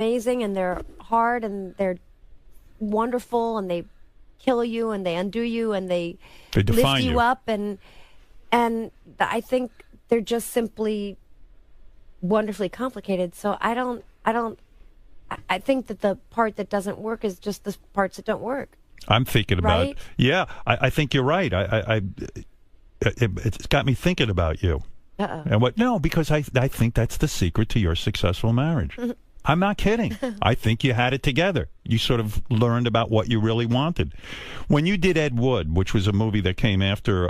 amazing and they're hard and they're wonderful and they kill you and they undo you and they define lift you up and I think they're just simply wonderfully complicated. So I think that the part that doesn't work is just the parts that don't work. I'm thinking about, right? Yeah, I think you're right. It's got me thinking about you. Uh-oh. And what? No, because I think that's the secret to your successful marriage. I'm not kidding. I think you had it together. You sort of learned about what you really wanted. When you did Ed Wood, which was a movie that came after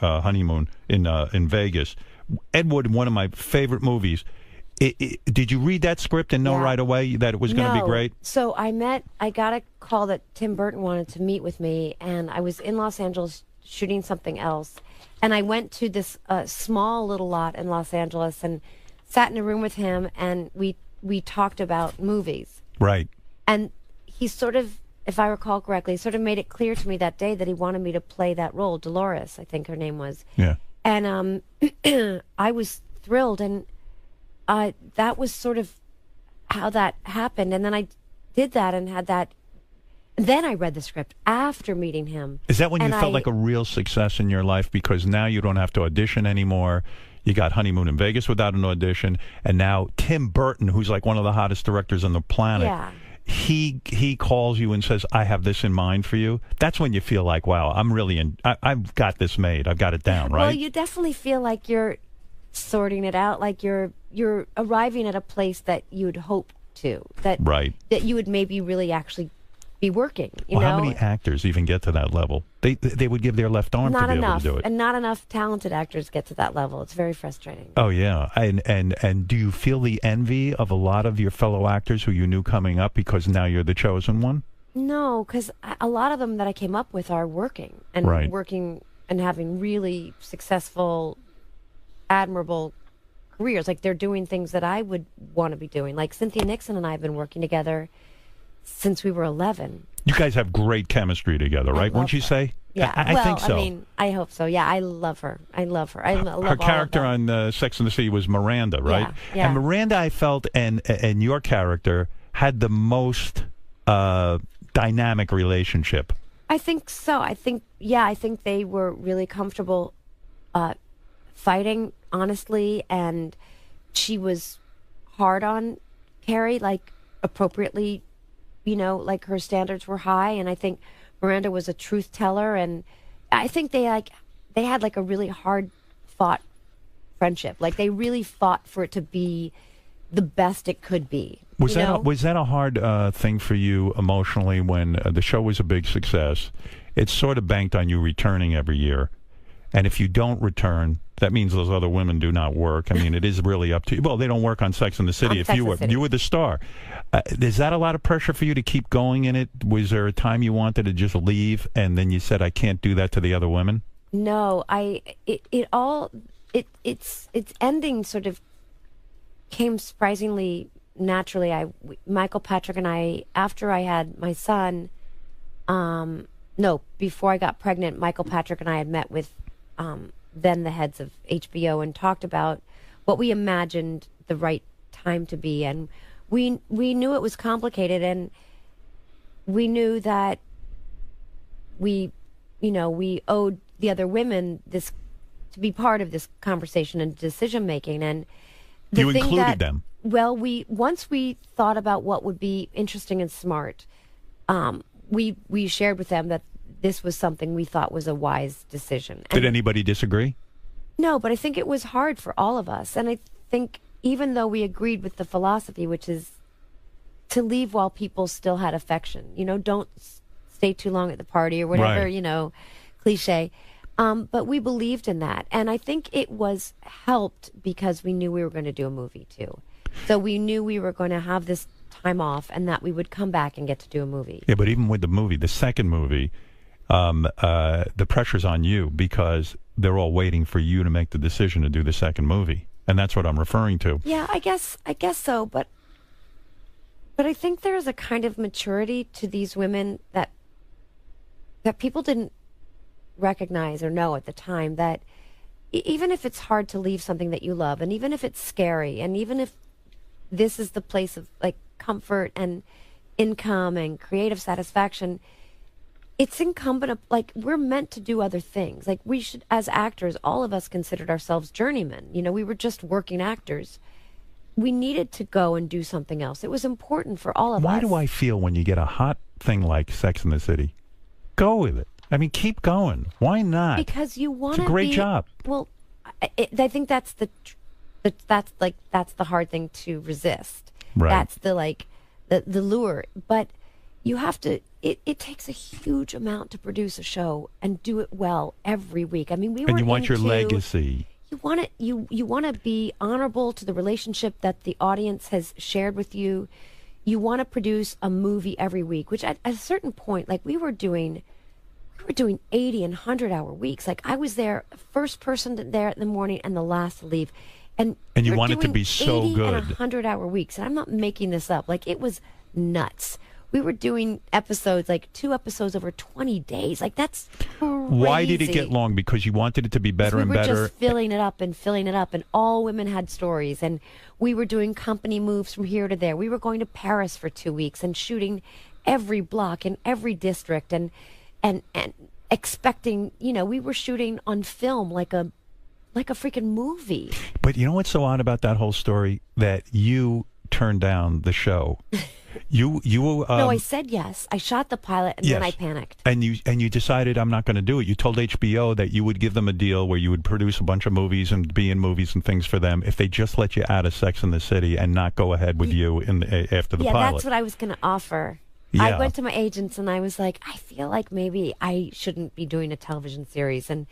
Honeymoon in Vegas, Ed Wood, one of my favorite movies. Did you read that script and know right away that it was going to be great? So I got a call that Tim Burton wanted to meet with me, and I was in Los Angeles shooting something else. And I went to this small little lot in Los Angeles and sat in a room with him, and we talked about movies. Right. And he sort of, if I recall correctly, sort of made it clear to me that day that he wanted me to play that role, Dolores, I think her name was. Yeah. And I was thrilled, and that was sort of how that happened. And then I did that and had that. Then I read the script after meeting him. Is that when you felt like a real success in your life? Because now you don't have to audition anymore. You got Honeymoon in Vegas without an audition. And now Tim Burton, who's like one of the hottest directors on the planet, he calls you and says, I have this in mind for you. That's when you feel like, wow, I've got this made. I've got it down, right? Well, you definitely feel like you're sorting it out, like you're arriving at a place that you'd hope to, that you would maybe really actually be working. You know? How many actors even get to that level? They would give their left arm to be able to do it. And not enough talented actors get to that level. It's very frustrating. Oh yeah, and do you feel the envy of a lot of your fellow actors who you knew coming up because now you're the chosen one? No, because a lot of them that I came up with are working and working and having really successful, admirable careers. Like they're doing things that I would want to be doing. Like Cynthia Nixon and I have been working together since we were 11. You guys have great chemistry together, right? Wouldn't you say? Yeah, I think so. I mean, I hope so. Yeah, I love her. I love her. Her character on Sex and the City was Miranda, right? Yeah. And Miranda, I felt, and your character had the most dynamic relationship. I think so. I think they were really comfortable fighting honestly, and she was hard on Carrie, like appropriately. You know, like her standards were high, and I think Miranda was a truth teller, and I think they had like a really hard fought friendship. Like they really fought for it to be the best it could be. Was that a hard thing for you emotionally when the show was a big success? It's sort of banked on you returning every year, and if you don't return, that means those other women do not work. I mean, it is really up to you. Well, they don't work on Sex and the City. You were the star. Is that a lot of pressure for you to keep going in it? Was there a time you wanted to just leave, and then you said, "I can't do that to the other women"? No, its ending sort of came surprisingly naturally. Michael Patrick and I, after I had my son, before I got pregnant, Michael Patrick and I had met with then the heads of HBO and talked about what we imagined the right time to be, and we knew it was complicated, and we knew that we owed the other women this to be part of this conversation and decision making, and you included them. Well, once we thought about what would be interesting and smart, we shared with them that this was something we thought was a wise decision. Did anybody disagree? No, but I think it was hard for all of us. And I think even though we agreed with the philosophy, which is to leave while people still had affection, don't stay too long at the party or whatever, cliche. But we believed in that. And I think it was helped because we knew we were going to do a movie too. So we knew we were going to have this time off and that we would come back and get to do a movie. Yeah, but even with the movie, the second movie, the pressure's on you because they're all waiting for you to make the decision to do the second movie, and that's what I'm referring to. Yeah, I guess so, but I think there's a kind of maturity to these women that people didn't recognize or know at the time, that even if it's hard to leave something that you love, and even if it's scary, and even if this is the place of like comfort and income and creative satisfaction, it's incumbent, like, we're meant to do other things. Like, we should, as actors, all of us considered ourselves journeymen. You know, we were just working actors. We needed to go and do something else. It was important for all of us. Why do I feel when you get a hot thing like Sex in the City, go with it? I mean, keep going. Why not? Because you want to. It's a great job. Well, I think that's that's the hard thing to resist. Right. That's the lure. But you have to. It takes a huge amount to produce a show and do it well every week. I mean, and you want your legacy. You want it. You want to be honorable to the relationship that the audience has shared with you. You want to produce a movie every week, which at a certain point, like we were doing 80 and 100-hour weeks. Like I was there, first person there in the morning and the last to leave. And you want it to be so 80 good. And 100-hour weeks. And I'm not making this up. Like it was nuts. We were doing episodes, like 2 episodes over 20 days. Like that's crazy. Why did it get long? Because you wanted it to be better and better. We were just filling it up, and all women had stories. And we were doing company moves from here to there. We were going to Paris for 2 weeks and shooting every block in every district and expecting, you know, we were shooting on film like a freaking movie. But you know what's so odd about that whole story? That you turned down the show. You no, I said yes. I shot the pilot and then I panicked. And you decided I'm not going to do it. You told HBO that you would give them a deal where you would produce a bunch of movies and be in movies and things for them if they just let you out of Sex and the City and not go ahead with you after the pilot. Yeah, that's what I was going to offer. Yeah. I went to my agents and I was like, I feel like maybe I shouldn't be doing a television series. And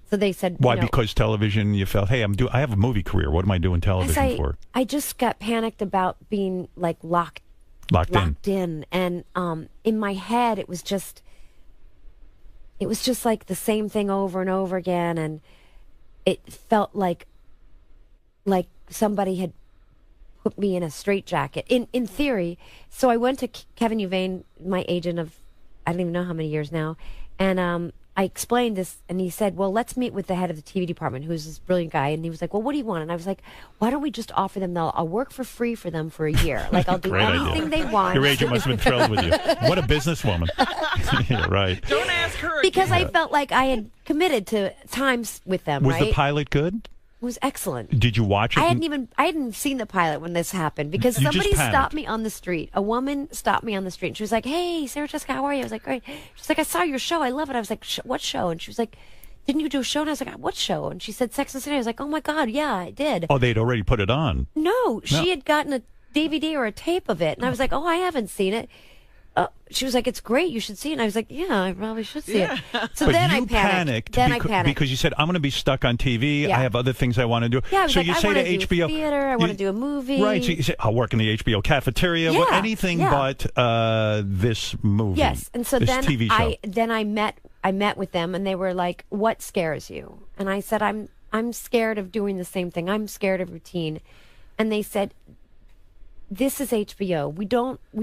so they said, why? Because television, you felt, hey, I have a movie career. What am I doing television for? I just got panicked about being like locked in. And in my head, it was just like the same thing over and over again. And it felt like somebody had put me in a straitjacket in theory. So I went to Kevin Uvain, my agent of, I don't even know how many years now. And I explained this, and he said, well, let's meet with the head of the TV department, who's this brilliant guy. And he was like, well, what do you want? And I was like, why don't we just offer them, I'll work for free for them for a year. Like, I'll do anything they want. Your agent must have been thrilled with you. What a businesswoman. Yeah, right. Don't ask her. Because I felt like I had committed to times with them, Was right? the pilot good? It was excellent. Did you watch it? I hadn't seen the pilot when this happened because somebody stopped me on the street. A woman stopped me on the street and she was like, hey, Sarah Jessica, how are you? I was like, great. She's like, I saw your show. I love it. I was like, what show? And she was like, didn't you do a show? And I was like, what show? And she said, Sex and the City. I was like, oh my God, yeah, I did. Oh, they'd already put it on. No, she had gotten a DVD or a tape of it. And I was like, oh, I haven't seen it. She was like, it's great. You should see it. And I was like, yeah, I probably should see it. So but then you I panicked. Then I panicked. Because you said, I'm going to be stuck on TV. Yeah. I have other things I want to do. Yeah, I was so like, you I say want to to do HBO, theater. I want to do a movie. Right. So you say, I'll work in the HBO cafeteria. Yeah, anything but this movie. Yes. And so this then TV show. I met with them and they were like, what scares you? And I said, I'm scared of doing the same thing. I'm scared of routine. And they said, this is HBO. We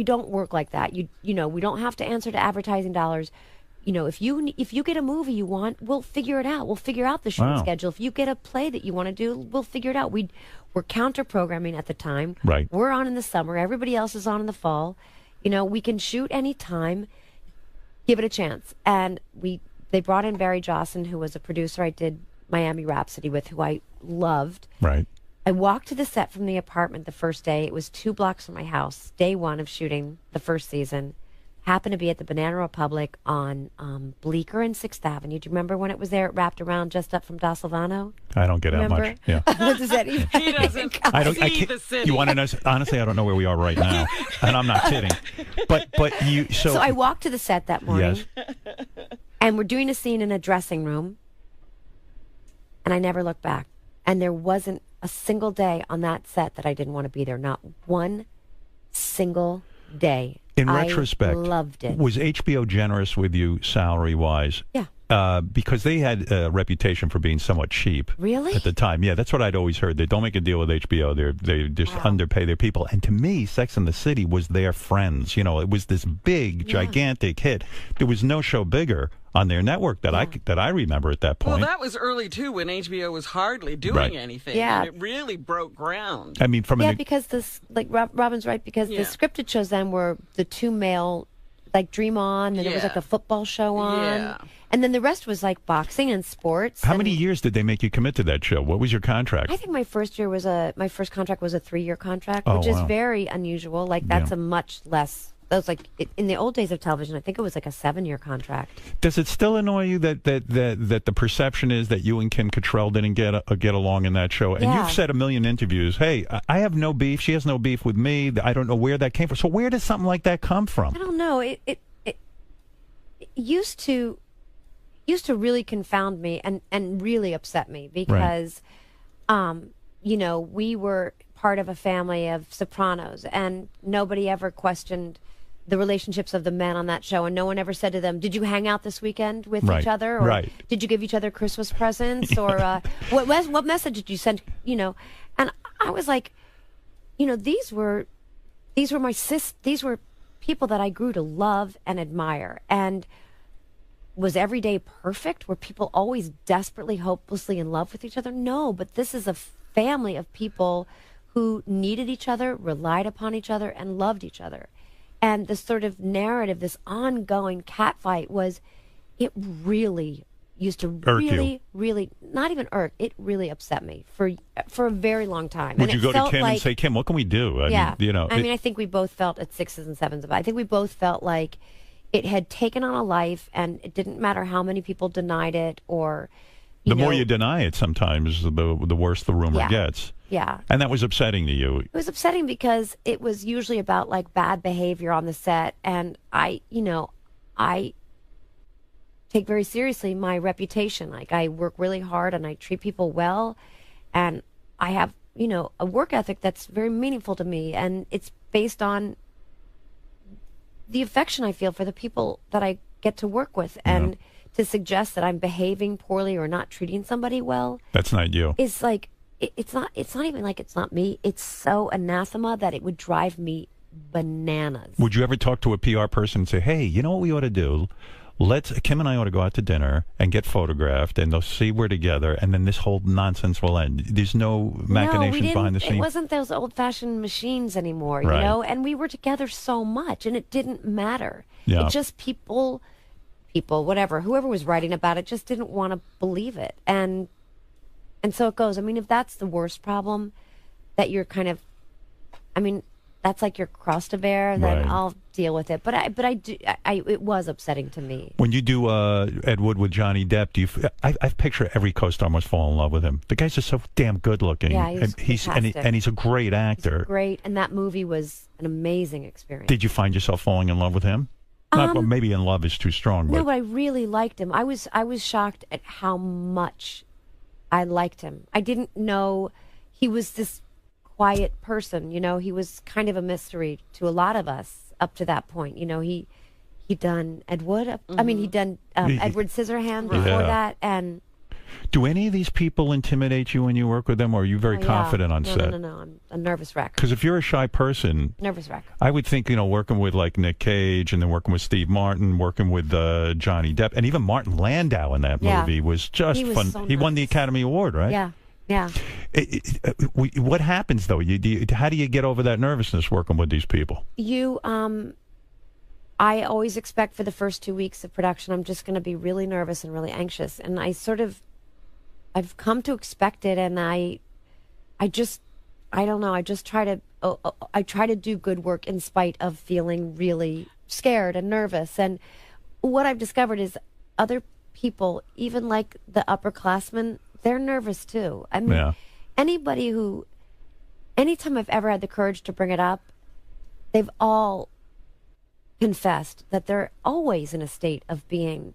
don't work like that. You know, we don't have to answer to advertising dollars. You know, if you get a movie you want, we'll figure it out. We'll figure out the shooting schedule. If you get a play that you want to do, we'll figure it out. We're counter programming at the time. Right. We're on in the summer. Everybody else is on in the fall. You know, we can shoot any time. Give it a chance. And they brought in Barry Johnson, who was a producer I did Miami Rhapsody with, who I loved. Right. I walked to the set from the apartment the first day. It was 2 blocks from my house. Day 1 of shooting the first season. Happened to be at the Banana Republic on Bleecker and 6th Avenue. Do you remember when it was there? It wrapped around just up from Da Silvano? I don't get Remember? that much. Yeah. What does that even He doesn't see the city. You want to know? Honestly, I don't know where we are right now, and I'm not kidding. But you. So I walked to the set that morning, and we're doing a scene in a dressing room, and I never looked back. And there wasn't a single day on that set that I didn't want to be there. Not one single day. In retrospect, I loved it. Was HBO generous with you salary-wise? Yeah. Because they had a reputation for being somewhat cheap. Really? At the time. Yeah, that's what I'd always heard. They don't make a deal with HBO. They just underpay their people. And to me, Sex and the City was their friends. You know, it was this big, gigantic hit. There was no show bigger. on their network that I remember at that point. Well, that was early too, when HBO was hardly doing anything. Yeah, and it really broke ground. I mean, because this, like Robin's right, because the scripted shows then were the two male, like Dream On, and there was like a football show on, and then the rest was like boxing and sports. How many years did they make you commit to that show? What was your contract? I think my first contract was a 3-year contract, which is very unusual. Like that's a much less. That was like in the old days of television. I think it was like a 7-year contract. Does it still annoy you that the perception is that you and Kim Cattrall didn't get along in that show? And you've said a million interviews, "Hey, I have no beef. She has no beef with me. I don't know where that came from." So where does something like that come from? I don't know. It used to really confound me and really upset me because, we were part of a family of sopranos, and nobody ever questioned the relationships of the men on that show, and no one ever said to them, "Did you hang out this weekend with each other, or did you give each other Christmas presents, or what message did you send?" And I was like, these were these were people that I grew to love and admire, and was every day perfect? Were people always desperately, hopelessly in love with each other? No, but this is a family of people who needed each other, relied upon each other, and loved each other. And this sort of narrative, this ongoing catfight it really used to really, not even irk, it really upset me for a very long time. Would you go to Kim and say, "Kim, what can we do?" I think we both felt at 6s and 7s of it. I think we both felt like it had taken on a life, and it didn't matter how many people denied it, or the more you deny it, sometimes the worse the rumor gets. Yeah. And that was upsetting to you. It was upsetting because it was usually about like bad behavior on the set. And I take very seriously my reputation. Like I work really hard and I treat people well. And I have, a work ethic that's very meaningful to me. And it's based on the affection I feel for the people that I get to work with. And to suggest that I'm behaving poorly or not treating somebody well. That's not you. It's like, it's not even like it's not me. It's so anathema that it would drive me bananas. Would you ever talk to a PR person and say, "Hey, you know what we ought to do? Kim and I ought to go out to dinner and get photographed, and they'll see we're together, and then this whole nonsense will end." There's no machinations behind the scenes. It wasn't those old-fashioned machines anymore, and we were together so much, and it didn't matter. Yeah. It just people, whoever was writing about it just didn't want to believe it. And so it goes. I mean, if that's the worst problem, that you're kind of, that's like your cross to bear, then I'll deal with it. But it was upsetting to me. When you do Ed Wood with Johnny Depp, I picture every co-star must fall in love with him. The guy's just so damn good looking. Yeah, he's fantastic. And he's a great actor. He's great, and that movie was an amazing experience. Did you find yourself falling in love with him? Well, maybe in love is too strong. No, but I really liked him. I was shocked at how much I liked him. I didn't know he was this quiet person. He was kind of a mystery to a lot of us up to that point. He'd done Ed Wood. He'd done Edward Scissorhands before that. And do any of these people intimidate you when you work with them, or are you very confident on set? No. I'm a nervous wreck. Because if you're a shy person, nervous wreck. I would think, working with like Nick Cage, and then working with Steve Martin, working with Johnny Depp, and even Martin Landau in that movie was just fun. So he won the Academy Award, right? Yeah. What happens though? How do you get over that nervousness working with these people? I always expect for the first 2 weeks of production, I'm just going to be really nervous and really anxious, and I've come to expect it, and I don't know. I just try to do good work in spite of feeling really scared and nervous. And what I've discovered is other people, even like the upperclassmen, they're nervous too. Anytime I've ever had the courage to bring it up, they've all confessed that they're always in a state of feeling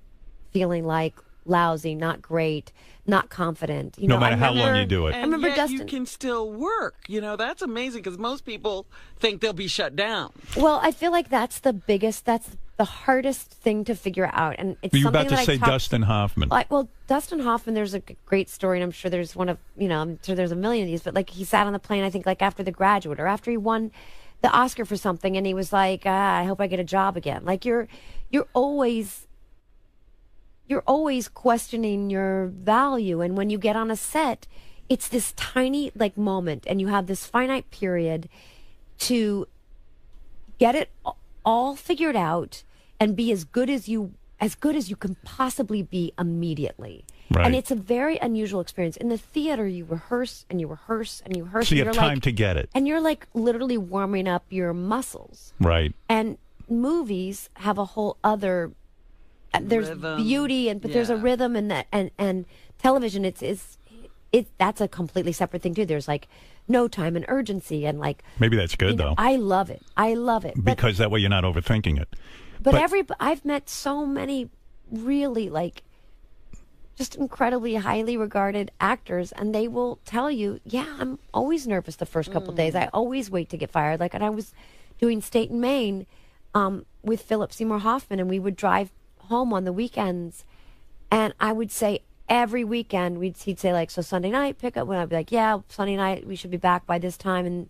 like lousy, not great, not confident. No matter how long you do it. And I remember yet Dustin. You can still work. That's amazing because most people think they'll be shut down. Well, I feel like that's the hardest thing to figure out. And it's You're something about to say Dustin Hoffman. Dustin Hoffman, there's a great story, and I'm sure there's I'm sure there's a million of these, but like he sat on the plane, I think like after The Graduate or after he won the Oscar for something, and he was like, I hope I get a job again. Like you're always you're always questioning your value. And when you get on a set, it's this tiny like moment, and you have this finite period to get it all figured out and be as good as you can possibly be immediately. Right. And it's a very unusual experience. In the theater, you rehearse and you rehearse and you rehearse. So you and have you're time to get it. And you're like literally warming up your muscles. Right. And movies have a whole other. There's Rhythm. beauty, but there's a Yeah. rhythm in that. And television, it's that's a completely separate thing too. There's like no time and urgency, and like Maybe that's good, though. I love it. I love it. Because that way you're not overthinking it. But I've met so many really like just incredibly highly regarded actors, and they will tell you, yeah, I'm always nervous the first couple days. I always wait to get fired. Like, and I was doing State and Maine with Philip Seymour Hoffman, and we would drive home on the weekends, and I would say every weekend he'd say like, so Sunday night pickup, when I'd be like, yeah, Sunday night we should be back by this time, and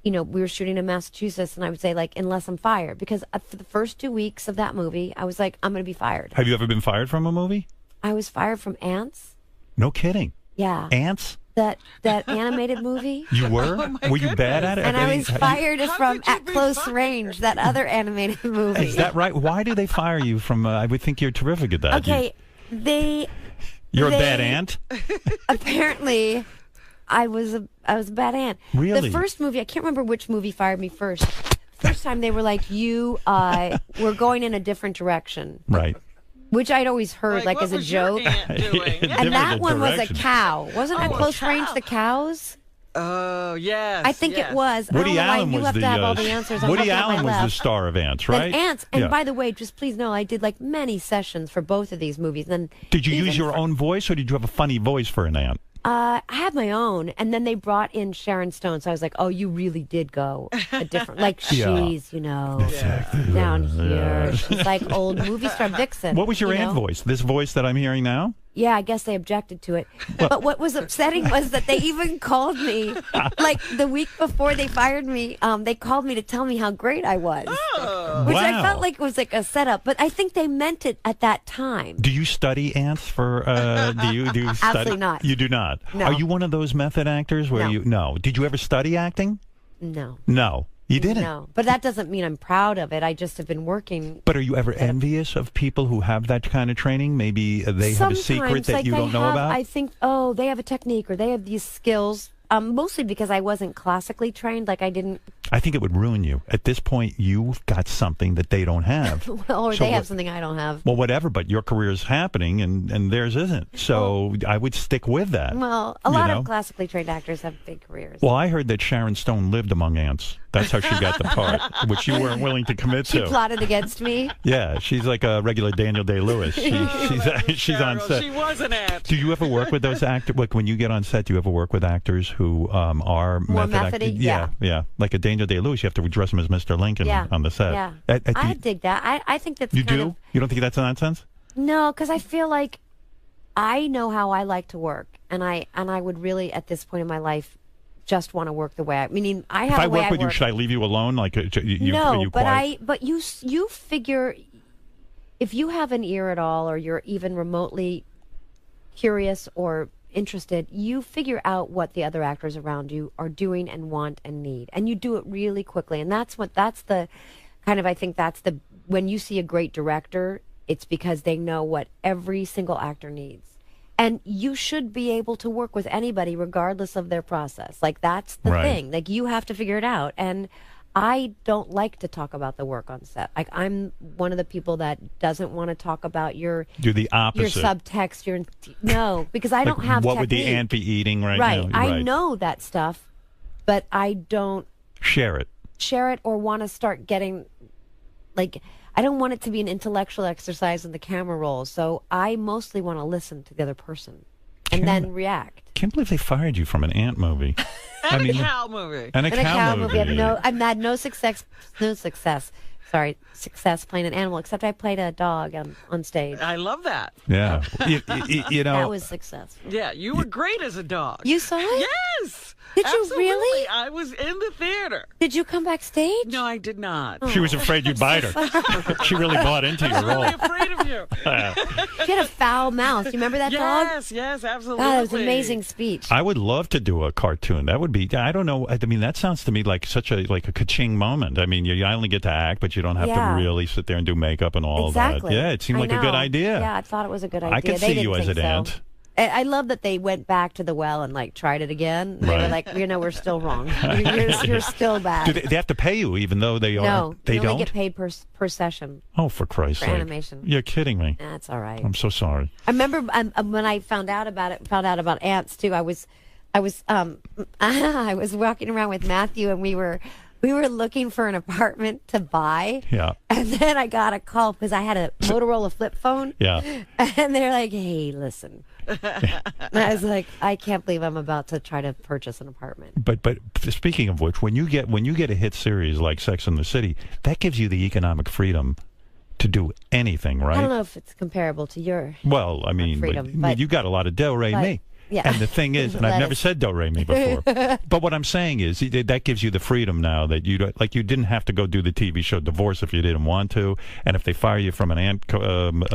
we were shooting in Massachusetts, and I would say like, unless I'm fired, because for the first 2 weeks of that movie, I was like, I'm going to be fired. Have you ever been fired from a movie? I was fired from Ants. No kidding. Yeah. Ants? That animated movie. You were? Were you bad at it? And I was fired from could you At be Close fired? Range, that other animated movie. Is that right? Why do they fire you from? I would think you're terrific at that. Okay, You're a they- bad aunt? apparently I was a bad aunt. Really? The first movie, I can't remember which movie fired me first. First time they were like, we're going in a different direction, Right. which I'd always heard like what as a was your joke. aunt doing? And that Different one was a direction. cow. Wasn't At Oh, a Close cow. Range the cows? Oh, yes. I think yes. it was. I Woody don't know why Allen you was have the to have all the answers. I'm Woody looking at my Allen was the left. star of Ants, right? Then Ants. And Yeah. by the way, just please know, I did like many sessions for both of these movies. And Did you even use your for- own voice, or did you have a funny voice for an ant? I had my own, and then they brought in Sharon Stone, so I was like, "Oh, you really did go a different, like Yeah. she's, down here. She's like old movie star Vixen." What was your you ant know? voice? This voice that I'm hearing now? Yeah, I guess they objected to it. But what was upsetting was that they even called me, like the week before they fired me. They called me to tell me how great I was, which I Wow. felt like was like a setup. But I think they meant it at that time. Do you study ants for? Do you study? Absolutely not. You do not. No. Are you one of those method actors where No. you? No. Did you ever study acting? No, No, you didn't. no. But that doesn't mean I'm proud of it. I just have been working. But are you ever envious of people who have that kind of training? Maybe they have a secret Sometimes, that like, you they don't know have- about? I think, they have a technique or they have these skills. Mostly because I wasn't classically trained. Like I didn't, I think it would ruin you. At this point, you've got something that they don't have. or So they have what- something I don't have. Well, whatever, but your career is happening and theirs isn't. So I would stick with that. Well, a you lot know? of classically trained actors have big careers. Well, I heard that Sharon Stone lived among ants. That's how she got the part, which you weren't willing to commit She to. plotted against me. Yeah, she's like a regular Daniel Day-Lewis. She's on Cheryl, set. She was an ant. Do you ever work with those actors? Like when you get on set, do you ever work with actors who are More method methody? actors? Yeah. Yeah. Like a Daniel Day-Lewis, you have to dress him as Mr. Lincoln Yeah. on the set. Yeah. Do I you, dig that. I think that's you kind do? of, You don't think that's nonsense? no, because I feel like I know how I like to work, and I would really at this point in my life just want to work the way I. Meaning, I have If I a way work with you, work. should I leave you alone? Like are No, you but quiet? you figure if you have an ear at all, or you're even remotely curious or interested, you figure out what the other actors around you are doing and want and need, and you do it really quickly. And that's the kind of, I think that's the, when you see a great director, it's because they know what every single actor needs. And you should be able to work with anybody regardless of their process. Like that's the Right. thing. Like you have to figure it out. And I don't like to talk about the work on set. Like I'm one of the people that doesn't want to talk about your You're the opposite. subtext. No, because I Like, don't have what would the technique. ant be eating right Right. now? I know that stuff, but I don't Share it. share it or want to start getting like I don't want it to be an intellectual exercise in the camera roll. So I mostly want to listen to the other person and then react. Can't believe they fired you from an ant movie. And a cow movie. And a In a cow, cow movie, I've had no success. Sorry, success playing an animal, except I played a dog on stage. I love that. Yeah. You know. That was successful. Yeah, you were great as a dog. You saw it? Yes. Did you Absolutely. really? I was in the theater. Did you come backstage? No, I did not. She was afraid you'd bite her. She really bought into your I'm role. really afraid of you. She had a foul mouth. You remember that dog? Yes, absolutely. God, that was an amazing speech. I would love to do a cartoon. That would be, I don't know. I mean, that sounds to me like such a ka-ching moment. I mean, you only get to act, but you don't have to really sit there and do makeup and all of that. Exactly. Yeah, it seemed I like a good know. idea. Yeah, I thought it was a good idea. I could They see didn't you as think an so. ant. I love that they went back to the well and like tried it again. They were Right. like, we're still wrong. You're still bad. Do they have to pay you even though they are? No, they you don't. only get paid per session Oh, for Christ's for sake! animation. You're kidding me. That's all right. I'm so sorry. I remember when I found out about ants too. I was I was walking around with Matthew and we were looking for an apartment to buy. Yeah. And then I got a call because I had a Motorola flip phone. Yeah. And they're like, "Hey, listen." And I was like, "I can't believe I'm about to try to purchase an apartment." But speaking of which, when you get a hit series like Sex and the City, that gives you the economic freedom to do anything, right? I don't know if it's comparable to your. Well, I mean, freedom, but but- you got a lot of do re mi. Yeah. And the thing is, and I've never Lettuce. said do re mi before, but what I'm saying is that gives you the freedom now that you don't, like you didn't have to go do the TV show Divorce if you didn't want to, and if they fire you from an ant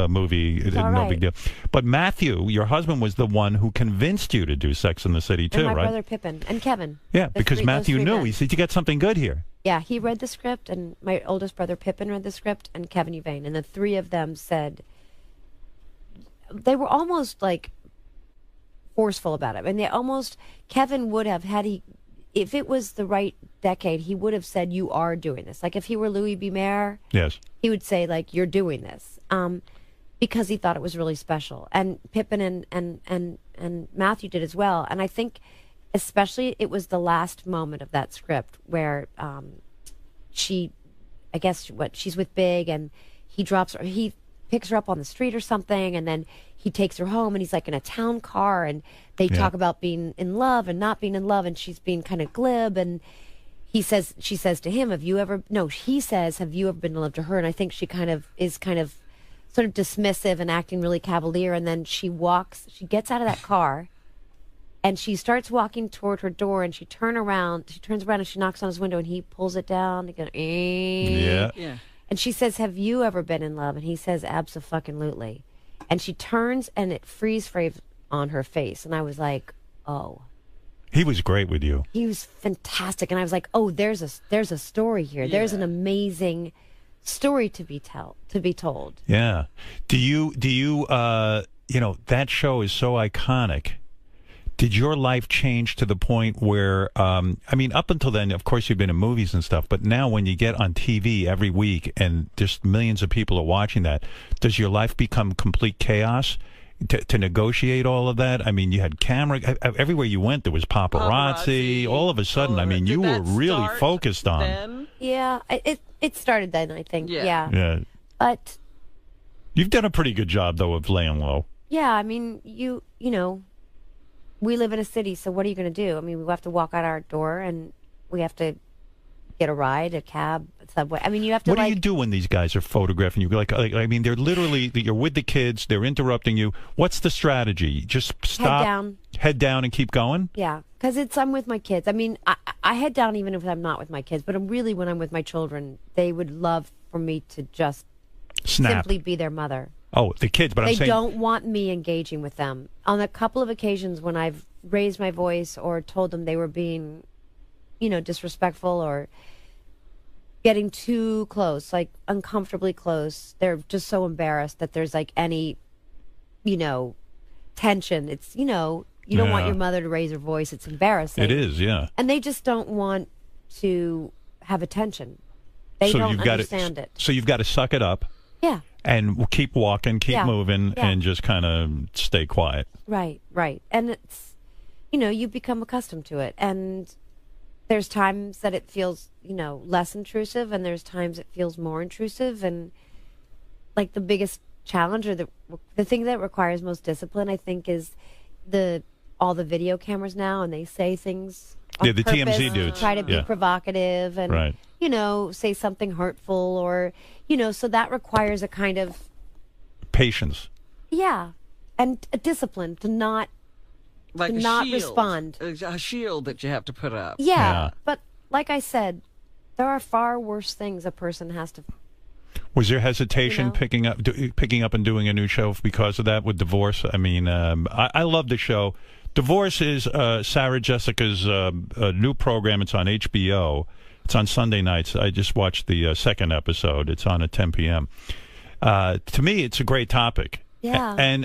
movie, no all big right. deal. But Matthew, your husband, was the one who convinced you to do Sex in the City too, And my right? brother Pippin and Kevin. Yeah, The because those Matthew three knew. men. He said, "You got something good here." Yeah, he read the script, and my oldest brother Pippin read the script, and Kevin Uvain, and the three of them said they were almost like forceful about it, and they almost Kevin would have if it was the right decade, he would have said, "You are doing this." Like if he were Louis B. Mayer, Yes. he would say like, "You're doing this," because he thought it was really special, and Pippin and Matthew did as well, and I think. Especially, it was the last moment of that script where she's with Big, and he picks her up on the street or something, and then he takes her home, and he's like in a town car, and they talk about being in love and not being in love, and she's being kind of glib, and she says to him, he says, "Have you ever been in love?" to her, and I think she is sort of dismissive and acting really cavalier, and then she gets out of that car. And she starts walking toward her door, and she turns around, and she knocks on his window, and he pulls it down. He goes, Yeah. Yeah. And she says, "Have you ever been in love?" And he says, "Abso-fucking-lutely." And she turns, and it freeze frames on her face. And I was like, oh. He was great with you. He was fantastic. And I was like, oh, there's a story here. Yeah. There's an amazing story to be told. Yeah. Do you that show is so iconic. Did your life change to the point where, up until then, of course, you've been in movies and stuff, but now when you get on TV every week and just millions of people are watching that, does your life become complete chaos to negotiate all of that? I mean, you had camera, everywhere you went, there was paparazzi. All of a sudden, you were really focused on. Then? Yeah, it started then, I think. Yeah. Yeah. But, You've done a pretty good job, though, of laying low. yeah, I mean, you know, we live in a city, so what are you going to do? I mean, we have to walk out our door, and we have to get a ride, a cab, a subway. I mean, you have to. What do you do when these guys are photographing you? Like, they're literally, you're with the kids, they're interrupting you. What's the strategy? Just stop, head down, and keep going. Yeah, because I'm with my kids. I mean, I head down even if I'm not with my kids, but when I'm with my children, they would love for me to just Snap. simply be their mother. Oh, the kids, but They I'm saying don't want me engaging with them. On a couple of occasions when I've raised my voice or told them they were being, disrespectful or getting too close, like uncomfortably close, they're just so embarrassed that there's like any, tension. It's, you don't want your mother to raise her voice. It's embarrassing. it is, yeah. And they just don't want to have attention. They don't understand it. So you've got to suck it up. Yeah. And keep walking, keep moving, and just kind of stay quiet. Right. And it's, you become accustomed to it. And there's times that it feels, less intrusive, and there's times it feels more intrusive. And like the biggest challenge or the thing that requires most discipline, I think, is all the video cameras now, and they say things on the purpose TMZ dudes. to try to be provocative and, Right. say something hurtful or, so that requires a kind of Patience. yeah, and a discipline to not like to a not shield, respond. a shield that you have to put up. Yeah, but like I said, there are far worse things a person has to. Was there hesitation You know? picking up and doing a new show because of that with Divorce? I mean, I love the show. Divorce is Sarah Jessica's new program. It's on HBO. It's on Sunday nights. I just watched the second episode. It's on at 10 p.m. To me, it's a great topic. Yeah. And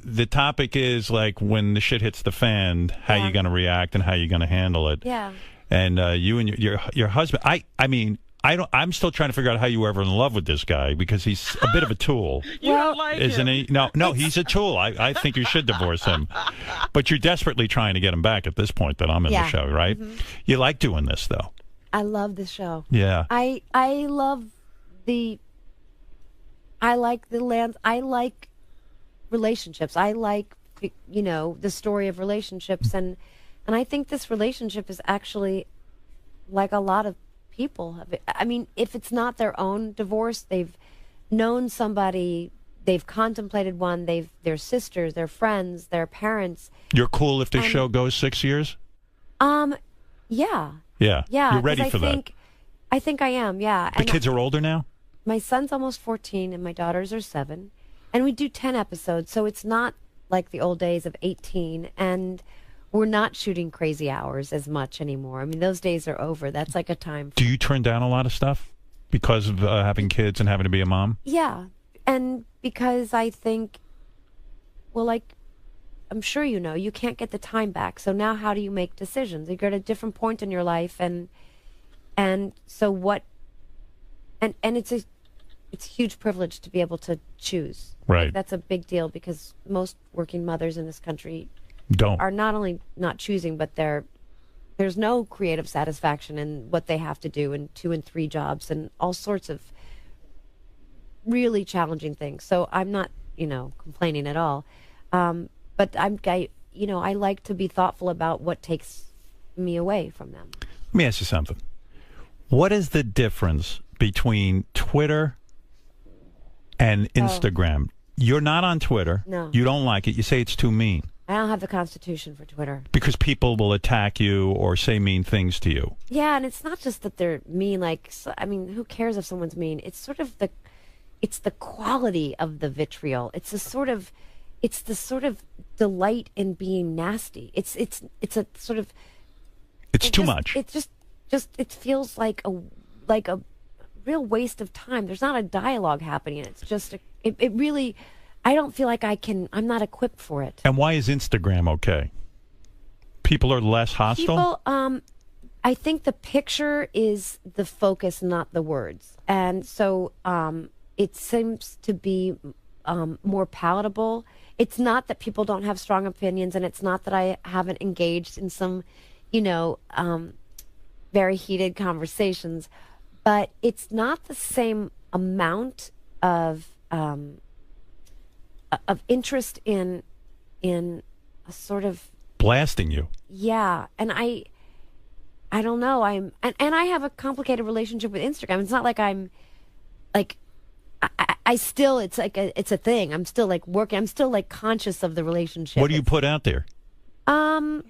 the topic is like when the shit hits the fan, how you going to react and how you're going to handle it. Yeah. And you and your husband, I mean, I'm still trying to figure out how you were ever in love with this guy because he's a bit of a tool. You don't like isn't him. he? No, he's a tool. I think you should divorce him. But you're desperately trying to get him back at this point that I'm in the show, right? Mm-hmm. You like doing this, though. I love this show. Yeah. I love I like the lands. I like relationships. I like, the story of relationships. And I think this relationship is actually like a lot of people have. I mean, if it's not their own divorce, they've known somebody, they've contemplated one, their sisters, their friends, their parents. You're cool if this show goes 6 years? Yeah. Yeah. Yeah. You're ready for that? I think I am, yeah. The kids are older now? My son's almost 14 and my daughters are 7. And we do 10 episodes, so it's not like the old days of 18. And we're not shooting crazy hours as much anymore. I mean, those days are over. That's like a time. Do you turn down a lot of stuff because of having kids and having to be a mom? Yeah. And because I think, well, like, I'm sure you can't get the time back. So now how do you make decisions? You're at a different point in your life. And so what, and it's a huge privilege to be able to choose. Right. Like, that's a big deal because most working mothers in this country are not only not choosing, but there's no creative satisfaction in what they have to do in 2 and 3 jobs and all sorts of really challenging things. So I'm not, complaining at all. But I like to be thoughtful about what takes me away from them. Let me ask you something. What is the difference between Twitter and Instagram? You're not on Twitter. No. You don't like it. You say it's too mean. I don't have the constitution for Twitter. Because people will attack you or say mean things to you. Yeah, and it's not just that they're mean. Who cares if someone's mean? It's sort of it's the quality of the vitriol. It's the sort of delight in being nasty. It's a sort of. It's too much. It's just it feels like a real waste of time. There's not a dialogue happening. It's just it really. I don't feel like I'm not equipped for it. And why is Instagram okay? People are less hostile? I think the picture is the focus, not the words. And so it seems to be more palatable. It's not that people don't have strong opinions, and it's not that I haven't engaged in some, very heated conversations, but it's not the same amount of interest in a sort of blasting you. Yeah, and I don't know. And I have a complicated relationship with Instagram. It's not like I'm like I still it's a thing. I'm still like working. I'm still like conscious of the relationship. What do you put out there?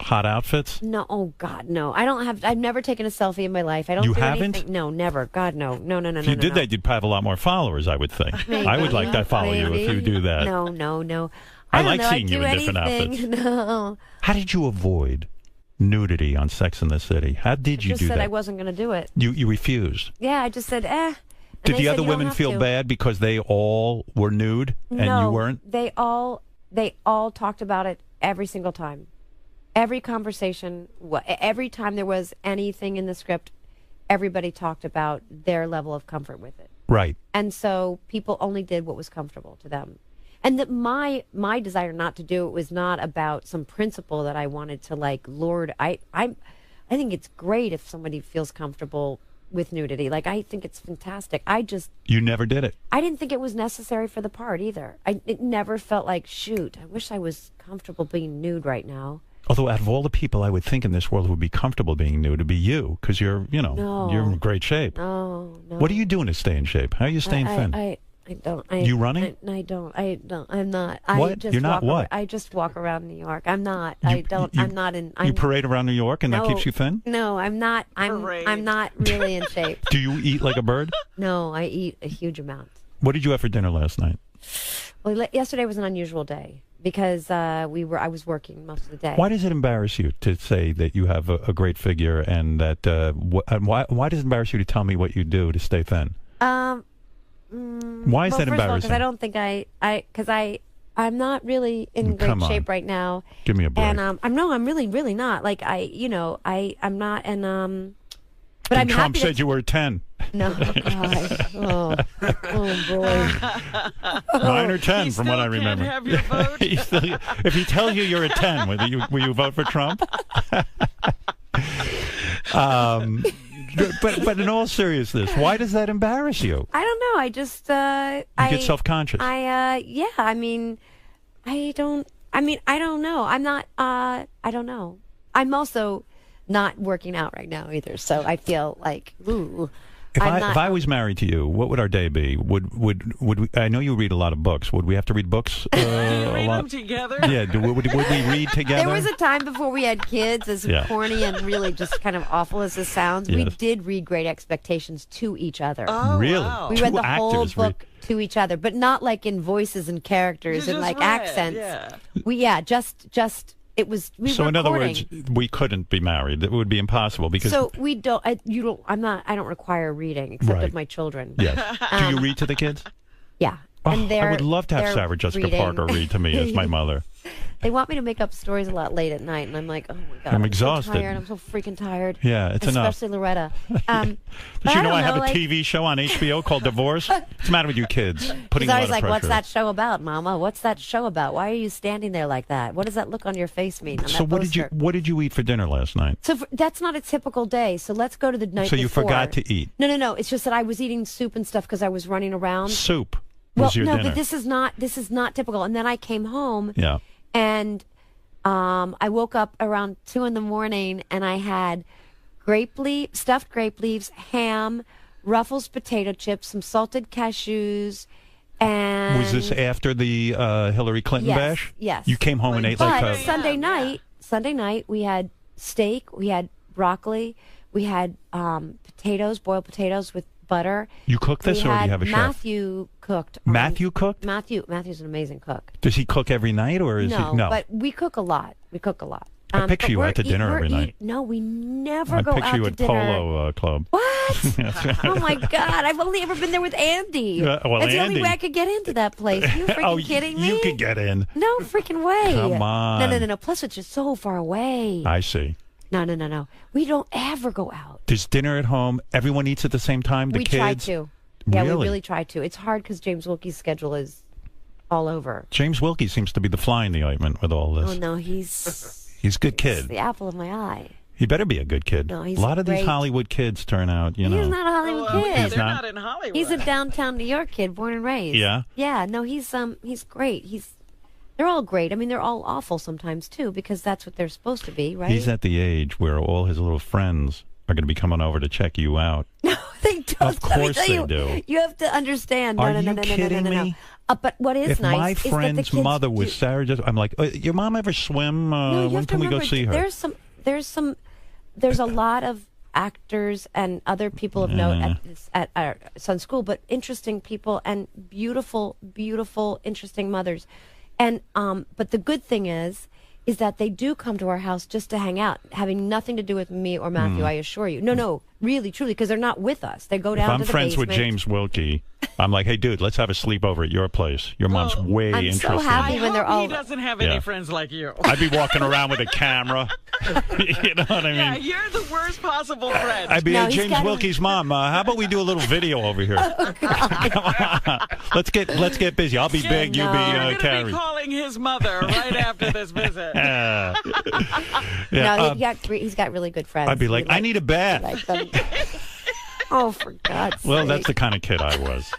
Hot outfits? No, oh God, no. I've never taken a selfie in my life. I don't You do haven't? anything. No, never. God, no. No. If you did that, you'd have a lot more followers, I would think. Maybe. I would like to follow you if you do that. No. I don't like know. seeing I'd you do in different anything. outfits. No. How did you avoid nudity on Sex and the City? How did you I do said that? I wasn't going to do it. You refused. Yeah, I just said, And Did they the said, other "You don't women have feel to." bad because they all were nude and No, you weren't? They all talked about it every single time. Every conversation, every time there was anything in the script, everybody talked about their level of comfort with it. Right. And so people only did what was comfortable to them. And that my desire not to do it was not about some principle that I wanted to like lord. I think it's great if somebody feels comfortable with nudity. Like, I think it's fantastic. You never did it. I didn't think it was necessary for the part either. It never felt like, shoot, I wish I was comfortable being nude right now. Although out of all the people I would think in this world who would be comfortable being nude, it'd be you, because you're in great shape. No. What are you doing to stay in shape? How are you staying thin? I don't. You running? I don't. I don't. I'm not. What? I just You're not walk what? I just walk around New York. I'm not. I don't. I'm not in. You parade around New York, and that No. keeps you thin? No, I'm not. Parade. I'm not really in shape. Do you eat like a bird? No, I eat a huge amount. What did you have for dinner last night? Well, yesterday was an unusual day because I was working most of the day. Why does it embarrass you to say that you have a great figure, and that why does it embarrass you to tell me what you do to stay thin? Why is that embarrassing? Because I don't think I'm not really in great shape right now. Give me a break. And I'm really not. Like I'm not. And but I'm Trump happy said you were 10. No, God. Oh boy. 9 or 10, You from what I still remember. can't have your vote? If he tells you you're a 10, will you vote for Trump? But in all seriousness, why does that embarrass you? I don't know. I just You get self-conscious. yeah. I mean, I don't know. I'm not. I don't know. I'm also not working out right now either, so I feel like ooh. If I was married to you, what would our day be? Would we, I know you read a lot of books. Would we have to read books Do you a read lot? them together? Yeah. Would we read together? There was a time before we had kids, as Yeah. corny and really just kind of awful as this sounds, we Yes. did read Great Expectations to each other. Oh, Really? wow. We Two read the whole actors read- book to each other, but not like in voices and characters You and just like read, accents. yeah. Just it was. We So were in other recording. words, we couldn't be married. It would be impossible because. So we don't. You don't. I'm not. I don't require reading except Right. of my children. Yes. Do you read to the kids? Yeah. Oh, And I would love to have they're Sarah Jessica reading. Parker read to me as my mother. They want me to make up stories a lot late at night, and I'm like, oh my god, I'm so exhausted. tired. I'm so freaking tired. Yeah, it's enough. Especially Loretta. Did but you know don't I have a like, TV show on HBO called Divorce? What's the matter with you kids? Putting He's a lot always of like, pressure. "What's that show about, Mama? What's that show about? Why are you standing there like that? What does that look on your face mean?" On So that what did you eat for dinner last night? So that's not a typical day. So let's go to the night. So you before. forgot to eat No. It's just that I was eating soup and stuff because I was running around. soup. Well, Was your no, dinner? but this is not typical. And then I came home. Yeah. And I woke up around 2 a.m. and I had stuffed grape leaves, ham, Ruffles potato chips, some salted cashews, and Was this after the Hillary Clinton Yes, bash? yes. You came home and ate But like Yeah. Sunday night we had steak, we had broccoli, we had potatoes, boiled potatoes with butter. You cook this, We or do had you have a chef? Matthew cooked. Matthew cooked? Matthew's an amazing cook. Does he cook every night, or is No, he? No. but we cook a lot. I I picture but you we're out to dinner we're every night. No, we never I go picture out you to at dinner. Polo Club. What? Yes. Oh my God! I've only ever been there with Andy. Well, That's the Andy. only way I could get into that place. Are you freaking Oh, kidding me? you could get in. No freaking way. Come on. No. Plus, it's just so far away. I see. No. We don't ever go out. There's dinner at home. Everyone eats at the same time. The We kids. try to. Yeah, Really? we really try to. It's hard because James Wilkie's schedule is all over. James Wilkie seems to be the fly in the ointment with all this. Oh no, he's He's a good he's kid. the apple of my eye. He better be a good kid. No, he's a lot of these great. Hollywood kids turn out, you know. He's not a Hollywood Well, kid. they're not? not in Hollywood. He's a downtown New York kid, born and raised. Yeah? Yeah. No, he's great. They're all great. I mean, they're all awful sometimes too, because that's what they're supposed to be, right? He's at the age where all his little friends are going to be coming over to check you out. No, they don't. Of Let me course tell they you, do. You have to understand. Are no, you kidding no. me? But what is If nice my is that the friend's kids mother was do- Sarah, I'm like, your mom ever swim? No, you when have to can we go remember, see her? There's a lot of actors and other people of note at our son's school, but interesting people and beautiful, interesting mothers. And but the good thing is that they do come to our house just to hang out, having nothing to do with me or Matthew. I assure you. No, really, truly, because they're not with us. They go If down I'm to the friends with basement. James Wilkie, I'm like, hey, dude, let's have a sleepover at your place. Your mom's way I'm so interested. happy I when they're hope all. he doesn't have Yeah. any friends like you. I'd be walking around with a camera. You know what I mean? Yeah, you're the worst possible friend. I'd be No, hey, he's James gotta- Wilkie's mom. How about we do a little video over here? Come on. Let's get busy. I'll be big. You no. be You're going to be Carrie. calling his mother right after this visit. Yeah, No, he's got really good friends. I'd be like, We I need a bath. like them. Oh, for God's Well, sake. that's the kind of kid I was.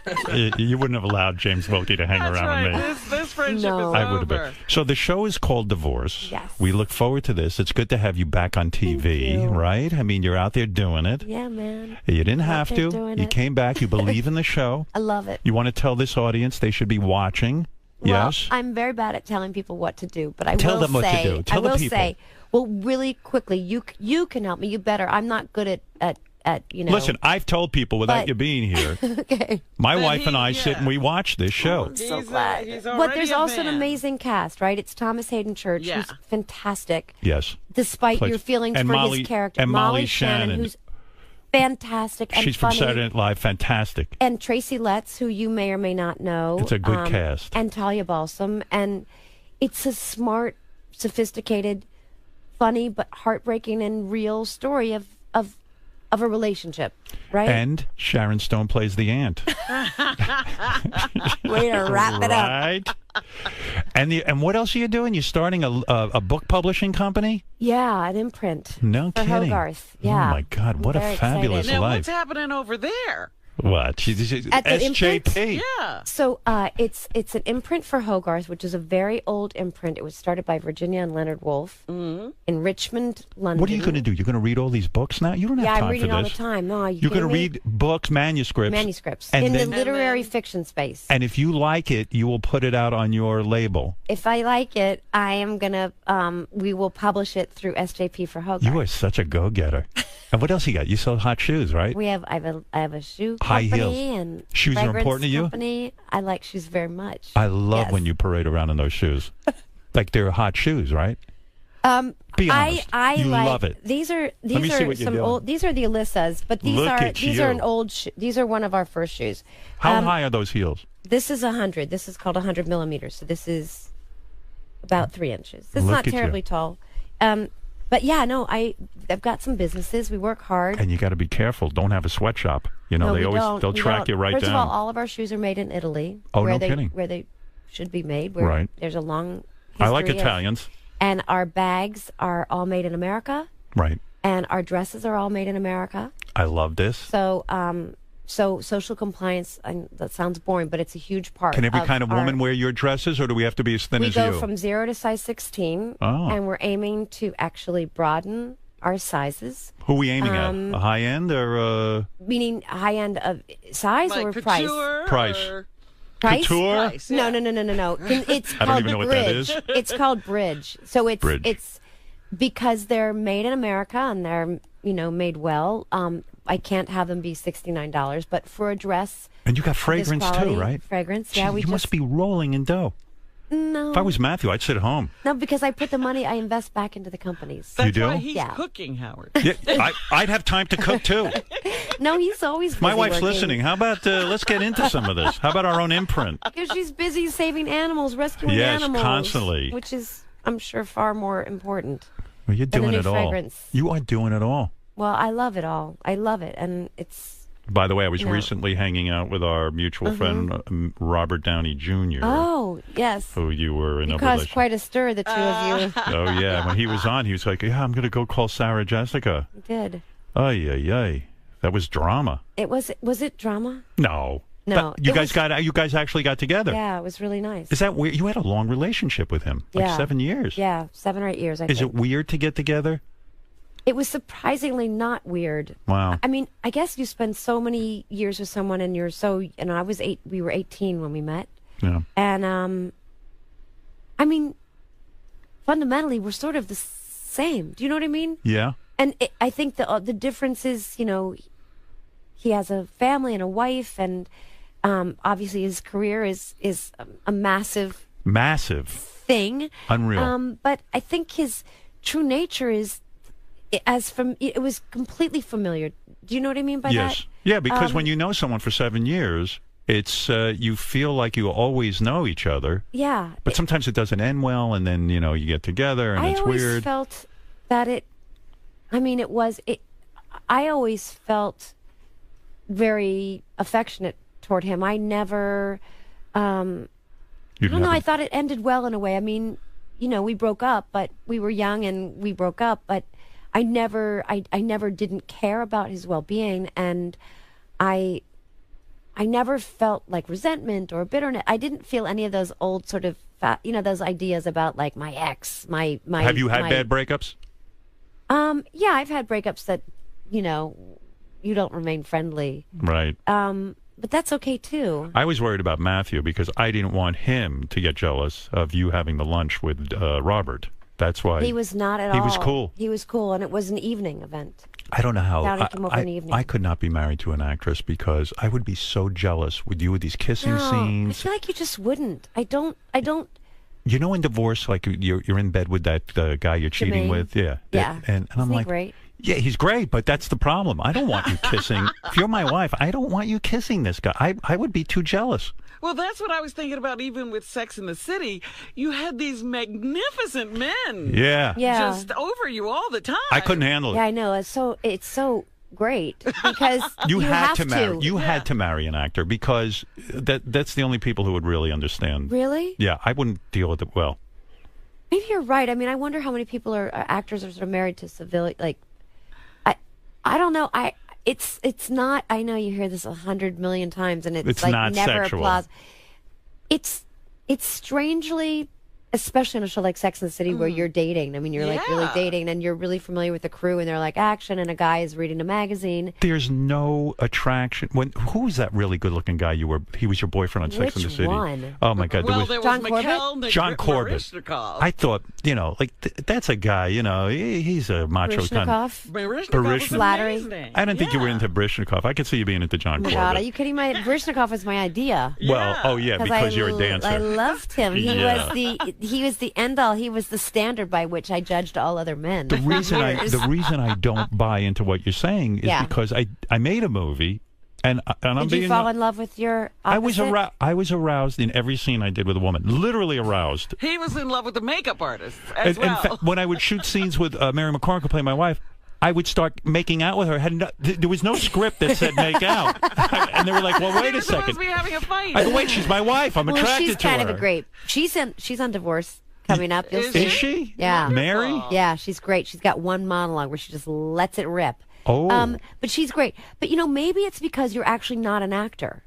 You wouldn't have allowed James Wilkie to hang That's around right. with me. This friendship No. is I would have been. over. So the show is called Divorce. Yes. We look forward to this. It's good to have you back on TV, you. right? I mean, you're out there doing it. Yeah, man. You didn't Out have there to. doing You it. came back. You believe in the show. I love it. You want to tell this audience they should be watching. Well, Yes. I'm very bad at telling people what to do, but I Tell will them what to say, do. Tell I the will people. say, well, really quickly, you can help me. You better. I'm not good at Listen, I've told people without But- you being here, Okay. my But wife and I yeah. sit and we watch this show. I'm so He's glad. he's But already there's a also an fan. amazing cast, right? It's Thomas Hayden Church, Yeah. who's fantastic, Yes. despite Plays- your feelings and for Molly- his character. and Molly Shannon. who's fantastic and She's from funny. Saturday Night Live. Fantastic. And Tracy Letts, who you may or may not know. It's a good cast. And Talia Balsam. And it's a smart, sophisticated, funny, but heartbreaking and real story of a relationship, right? And Sharon Stone plays the aunt. Way to wrap it up. Right. And what else are you doing? You're starting a book publishing company? Yeah, an imprint. No for kidding. Hogarth. Yeah. Oh my God, what a Very fabulous excited. Now, life. what's happening over there? What? At the imprint? SJP. Yeah. So it's an imprint for Hogarth, which is a very old imprint. It was started by Virginia and Leonard Woolf in Richmond, London. What are you going to do? You're going to read all these books now? You don't have Yeah, time I'm reading for all this. the time. No, are you You're going to kidding me? read books, manuscripts. In then, the literary And then- fiction space. and if you like it, you will put it out on your label. If I like it, I am gonna. We will publish it through SJP for Hogarth. You are such a go-getter. And what else you got? You sell hot shoes, right? I have a shoe High company heels. and Shoes are fragrance important to you? company. I like shoes very much. I love Yes. when you parade around in those shoes. Like they're hot shoes, right? Be honest. I You like, love it. These are me see are what you're some doing. old. These are the Alyssas, but these Look are at these are you. an old. These are one of our first shoes. How high are those heels? This is 100. This is called 100 millimeters. So this is about 3 inches. It's Look not at you. terribly tall. But yeah, no, I've got some businesses. We work hard. And you got to be careful. Don't have a sweatshop. You know, No, they we always don't. they'll We track don't. you right First down. of all of our shoes are made in Italy. Oh, where no they, kidding. Where they should be made. Where Right. There's a long I like history of- Italians. and our bags are all made in America. Right. And our dresses are all made in America. I love this. So, so social compliance, and that sounds boring, but it's a huge part. Can every kind of our- woman wear your dresses, or do we have to be as thin We as go you? from 0 to size 16, Oh. and we're aiming to actually broaden our sizes, Who are we aiming at? A high end or meaning high end of size Like or couture Price. or price. couture? price, No, yeah. no. It's I called don't even know what that bridge. is. It's called bridge. So Bridge. it's because they're made in America and they're made well. I can't have them be $69, but for a dress, And you got of this fragrance quality, too, right? Fragrance, yeah. Gee, We you must be rolling in dough. no, If I was Matthew, I'd sit home. no, because I put the money I invest back into the companies. That's You do? why he's Yeah. cooking, Howard. Yeah, I'd have time to cook too. No, he's always My busy wife's working. listening. How about let's get into some of this? How about our own imprint? Because she's busy saving animals, rescuing Yes, animals. constantly. Which is, I'm sure, far more important. Well, you're And a doing new it all. fragrance. You are doing it all. Well, I love it all. I love it. And it's, By the way, I was No. recently hanging out with our mutual friend Robert Downey Jr., oh, yes. who you were in You a caused relation. quite a stir, the two of you. Oh yeah, when he was on, he was like, "Yeah, I'm going to go call Sarah Jessica." You did. Ay ay ay, that was drama. It was it drama? No, No, But you it guys was- you guys actually got together. Yeah, it was really nice. Is that weird? You had a long relationship with him, like Yeah. 7 years. Yeah, 7 or 8 years, I Is think. it weird to get together? It was surprisingly not weird. Wow. I mean, I guess you spend so many years with someone and I was 8, we were 18 when we met. Yeah. And, I mean, fundamentally, we're sort of the same. Do you know what I mean? Yeah. And I think the difference is, he has a family and a wife, and obviously his career is a massive Massive. thing. Unreal. But I think his true nature is it was completely familiar. Do you know what I mean by Yes. that? Yeah, because when you know someone for 7 years, it's you feel like you always know each other. Yeah. But sometimes it doesn't end well, and then you get together, and I it's always weird. felt that I always felt very affectionate toward him. I never, You I don't know, I thought it ended well in a way. I mean, we broke up, but we were young and we broke up, but I never didn't care about his well-being. And I I never felt like resentment or bitterness. I didn't feel any of those old sort of, those ideas about like my ex, my. Have you had bad breakups? Yeah, I've had breakups that, you don't remain friendly. Right. But that's okay too. I was worried about Matthew because I didn't want him to get jealous of you having the lunch with Robert. That's why. He was not at all. He was cool. He was cool, and it was an evening event. I don't know how. Downey came over in the evening. I could not be married to an actress because I would be so jealous with you with these kissing scenes. I feel like you just wouldn't. I don't. You know, in divorce, like you're in bed with that guy you're cheating Jermaine. with. Yeah. Yeah. And I'm Isn't he like, great? yeah, he's great, but that's the problem. I don't want you kissing. If you're my wife, I don't want you kissing this guy. I would be too jealous. Well, that's what I was thinking about even with Sex in the City. You had these magnificent men Yeah. just over you all the time. I couldn't handle it. Yeah, I know. It's so great because You had have to marry. You had to marry an actor because that's the only people who would really understand. Really? Yeah, I wouldn't deal with it well. Maybe you're right. I mean, I wonder how many people are actors are sort of married to civilian. Like, I don't know. It's not. I know you hear this 100 million times, and it's like not never sexual. applause. It's strangely, especially on a show like Sex and the City where you're dating. I mean, you're like really Yeah. dating, and you're really familiar with the crew, and they're like action, and a guy is reading a magazine. There's no attraction. Who was that really good-looking guy he was your boyfriend on Sex and the Which City? one? Oh my God! Well, there was John Mikhail John Corbett. Baryshnikov. I thought, that's a guy. he's a macho kind. Baryshnikov? Baryshnikov was Flattery. amazing. I don't think you were Yeah. into Baryshnikov. I could see you being into John Oh my Corbett. God, are you kidding me? Baryshnikov was my idea. Well, oh yeah, because I you're a dancer. I loved him. He Yeah. was the end all. He was the standard by which I judged all other men. The reason I don't buy into what you're saying is Yeah. because I made a movie, and I'm Did being. you fall in love with your opposite? I was aroused in every scene I did with a woman, literally aroused. He was in love with the makeup artist as In well. fact, when I would shoot scenes with Mary McCormick, who played my wife, I would start making out with her. There was no script that said make out, and they were like, "Well, They wait were a supposed second." to be having a fight. I go, "Wait, she's my wife. I'm Well, attracted she's to kind her." of a great. She's on divorce coming up. You'll Is see. Is she? Yeah. Mary? Yeah, she's great. She's got one monologue where she just lets it rip. Oh. But she's great. But maybe it's because you're actually not an actor,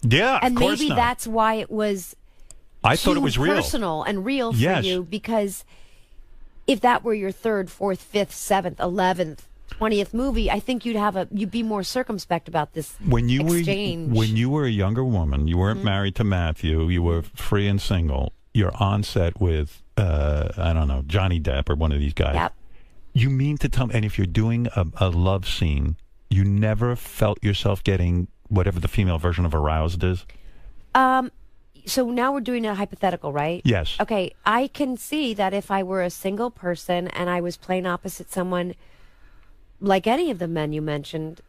Yeah, and of course maybe not. that's why it was. I thought it too was real. personal and real for Yes. you, because if that were your third, fourth, fifth, seventh, 11th, 20th movie, I think you'd be more circumspect about this When you exchange. when you were a younger woman, you weren't married to Matthew, you were free and single. You're on set with I don't know, Johnny Depp or one of these guys. Yep. You mean to tell me? And if you're doing a love scene, you never felt yourself getting whatever the female version of aroused is? So now we're doing a hypothetical, right? Yes. Okay, I can see that if I were a single person and I was playing opposite someone like any of the men you mentioned,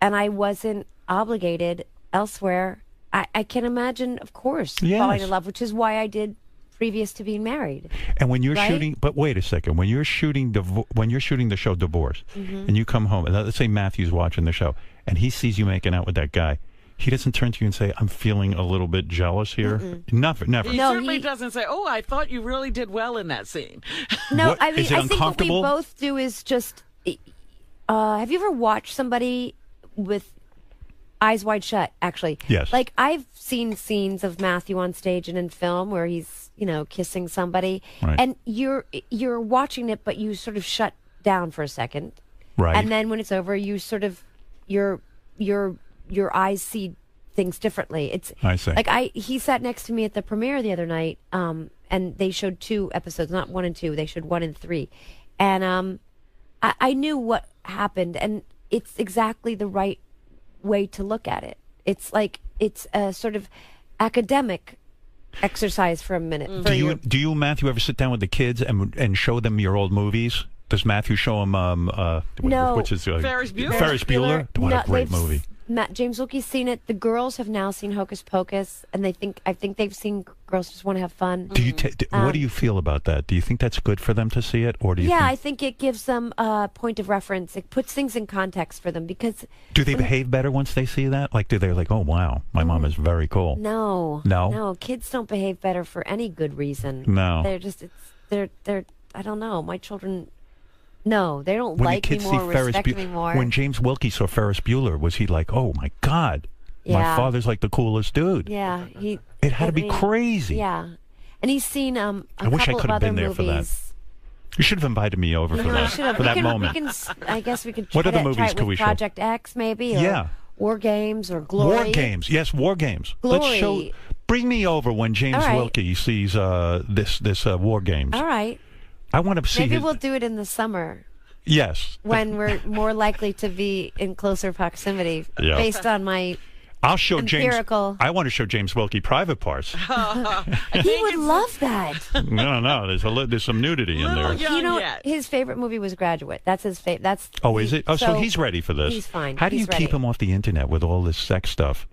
and I wasn't obligated elsewhere, I can imagine, of course, falling Yes. in love, which is why I did previous to being married. And when you're Right? shooting, but wait a second, when you're shooting the show Divorce, and you come home, and let's say Matthew's watching the show, and he sees you making out with that guy, he doesn't turn to you and say, "I'm feeling a little bit jealous here." Never. He No, certainly he- doesn't say, "Oh, I thought you really did well in that scene." No, What- I mean, is it I think what we uncomfortable? both do is just. Have you ever watched somebody with eyes wide shut? Actually, Yes. Like I've seen scenes of Matthew on stage and in film where he's kissing somebody, Right. and you're watching it, but you sort of shut down for a second, Right. and then when it's over, you sort of your eyes see things differently. It's I see. like he sat next to me at the premiere the other night, and they showed 2 episodes, not 1 and 2. They showed 1 and 3, and I knew what happened, and it's exactly the right way to look at it. It's like it's a sort of academic exercise for a minute. for your- Do you, Matthew, ever sit down with the kids and show them your old movies? Does Matthew show them? No. Which is Ferris Bueller. Ferris Bueller. What a great movie. James Wilkie's seen it. The girls have now seen Hocus Pocus, and I think they've seen Girls Just Want to Have Fun. Do you what do you feel about that? Do you think that's good for them to see it, or do you? Yeah, I think, think it gives them a point of reference. It puts things in context for them because do they behave better once they see that? Like, do they like, oh wow, my mom is very cool? no, kids don't behave better for any good reason. No. They're just they're I don't know. My children, no, they don't When like the me kids more, see Ferris respect me more. when James Wilkie saw Ferris Bueller, was he like, oh my god? Yeah. My father's like the coolest dude. Yeah, It had to be I mean, crazy. Yeah, and he's seen a I wish I couple could of have other been there for that. movies. You should have invited me over for No, that, should have. for We that can, moment. I guess we could. What try other to- movies try it could with we show? Project X, maybe. Or Yeah. War Games or Glory. War Games. Yes, War Games. Glory. Let's show. Bring me over when James All right. Wilkie sees this War Games. All right. I want to see Maybe his. we'll do it in the summer Yes. when we're more likely to be in closer proximity, Yeah. based on my. I'll show empirical. James. I want to show James Wilkie private parts. He would love that. No. There's some nudity in there. Little young You know, yet. his favorite movie was Graduate. That's his favorite. That's. Oh, is it? Oh, so he's ready for this. He's fine. How do you He's keep ready. him off the internet with all this sex stuff?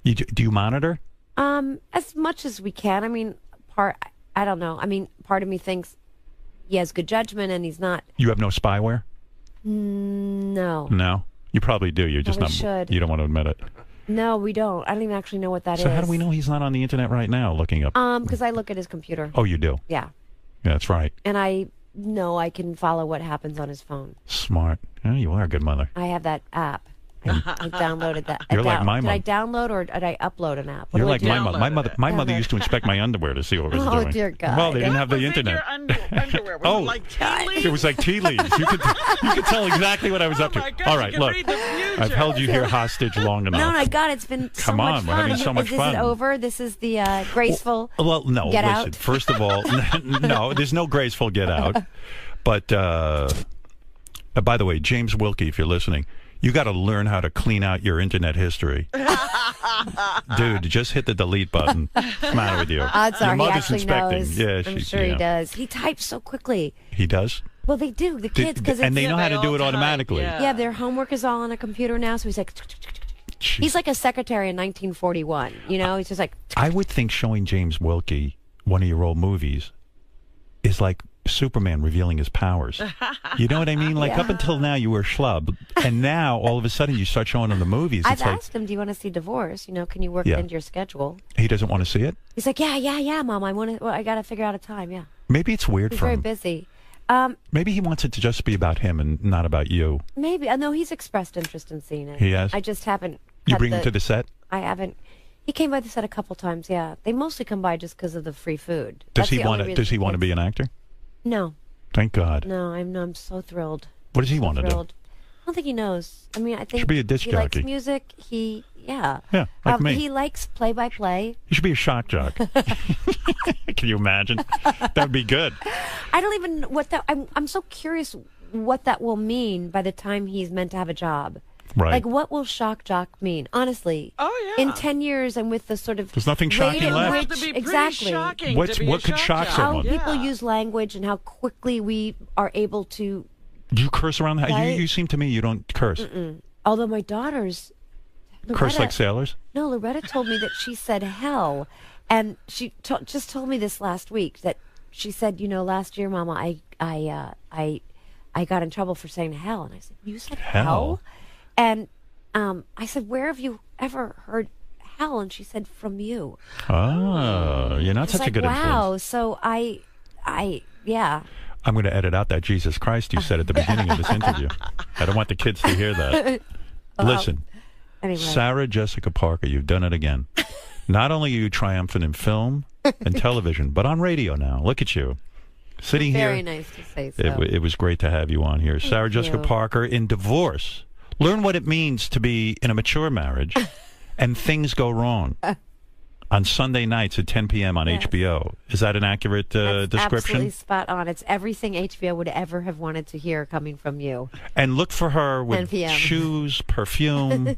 Do you monitor? As much as we can. I mean, I don't know. I mean, part of me thinks he has good judgment and he's not. You have no spyware? No. No. You probably do. You're just Probably not. should. You don't want to admit it. No, we don't. I don't even actually know what that is. So how do we know he's not on the internet right now looking up? Because I look at his computer. Oh, you do. Yeah. Yeah, that's right. And I know I can follow what happens on his phone. Smart. Yeah, you are a good mother. I have that app. I downloaded that. You're like my Did I mom. download or did I upload an app? What You're do I like do? my mother. My mother. My mother Download. used to inspect my underwear to see what I was Oh, doing. dear God. Well, they didn't What have the was in internet. your underwear? Was Oh. it like tea leaves? It was like tea leaves. You could tell exactly what I was up to. my God, All you right, can look. read the future. I've held you here hostage long enough. No, my God, it's been so Come much on, we're fun. having so much is fun. it over? This is the graceful. Well, no. Get Listen. out? First of all, no. There's no graceful get out. But by the way, James Wilkie, if you're listening, you got to learn how to clean out your internet history. Dude, just hit the delete button. What's the matter with you? Odds Your are he mother's actually inspecting. knows. Yeah, I'm she's, sure he yeah. does. He types so quickly. He does? Well, they do, the kids, because and they know how they to do all it type, automatically. yeah. their homework is all on a computer now, so he's like. Jeez. He's like a secretary in 1941. You know, he's just like. I would think showing James Wilkie one of your old movies is like Superman revealing his powers. You know what I mean? Like up until now you were a schlub, and now all of a sudden you start showing him the movies. I've It's like asked him, "Do you want to see Divorce? You know, can you work Yeah. it into your schedule?" he doesn't want to see it. He's like, "Yeah, Mom. I want to. Well, I got to figure out a time. Yeah." Maybe it's weird He's for very him. busy. Maybe he wants it to just be about him and not about you. Maybe. I know he's expressed interest in seeing it. He has? I just haven't. You cut bring him to the set? I haven't. He came by the set a couple times. Yeah, they mostly come by just because of the free food. Does That's he the only want to? reason Does he want to kids- be an actor? No, Thank God. no. I'm so thrilled. What does he So want to do? thrilled. I don't think he knows. I mean, I think Should be a disc he jockey. likes music. Yeah, Yeah, like me. He likes play-by-play. He should be a shock jock. Can you imagine? That would be good. I don't even know what that. I'm so curious what that will mean by the time he's meant to have a job. Right. Like, what will shock jock mean? Honestly. Oh, yeah. In 10 years, and with the sort of There's nothing shocking rate at left. It have which- to be pretty exactly shocking What's- to be what a could shock jock. someone? how people Yeah. use language and how quickly we are able to. Do you curse around the house? Right. You seem to me you don't curse. Although my daughters. Curse Loretta- like sailors? No, Loretta told me that she said hell, and she just told me this last week that she said, you know, last year, Mama, I got in trouble for saying hell, and I said, you said hell? And I said, where have you ever heard hell? And she said, from you. Oh, you're not It's such like, a good wow. influence. So yeah. I'm going to edit out that Jesus Christ you said at the beginning of this interview. I don't want the kids to hear that. Listen, Anyway, Sarah Jessica Parker, you've done it again. Not only are you triumphant in film and television, but on radio now. Look at you. Sitting very here. nice to say so. It was great to have you on here. Sarah Jessica you. Parker in Divorce. Learn what it means to be in a mature marriage and things go wrong. On Sunday nights at 10 p.m. on Yes. HBO. Is that an accurate That's description? absolutely spot on. It's everything HBO would ever have wanted to hear coming from you. And look for her 10 with p.m. shoes, perfume,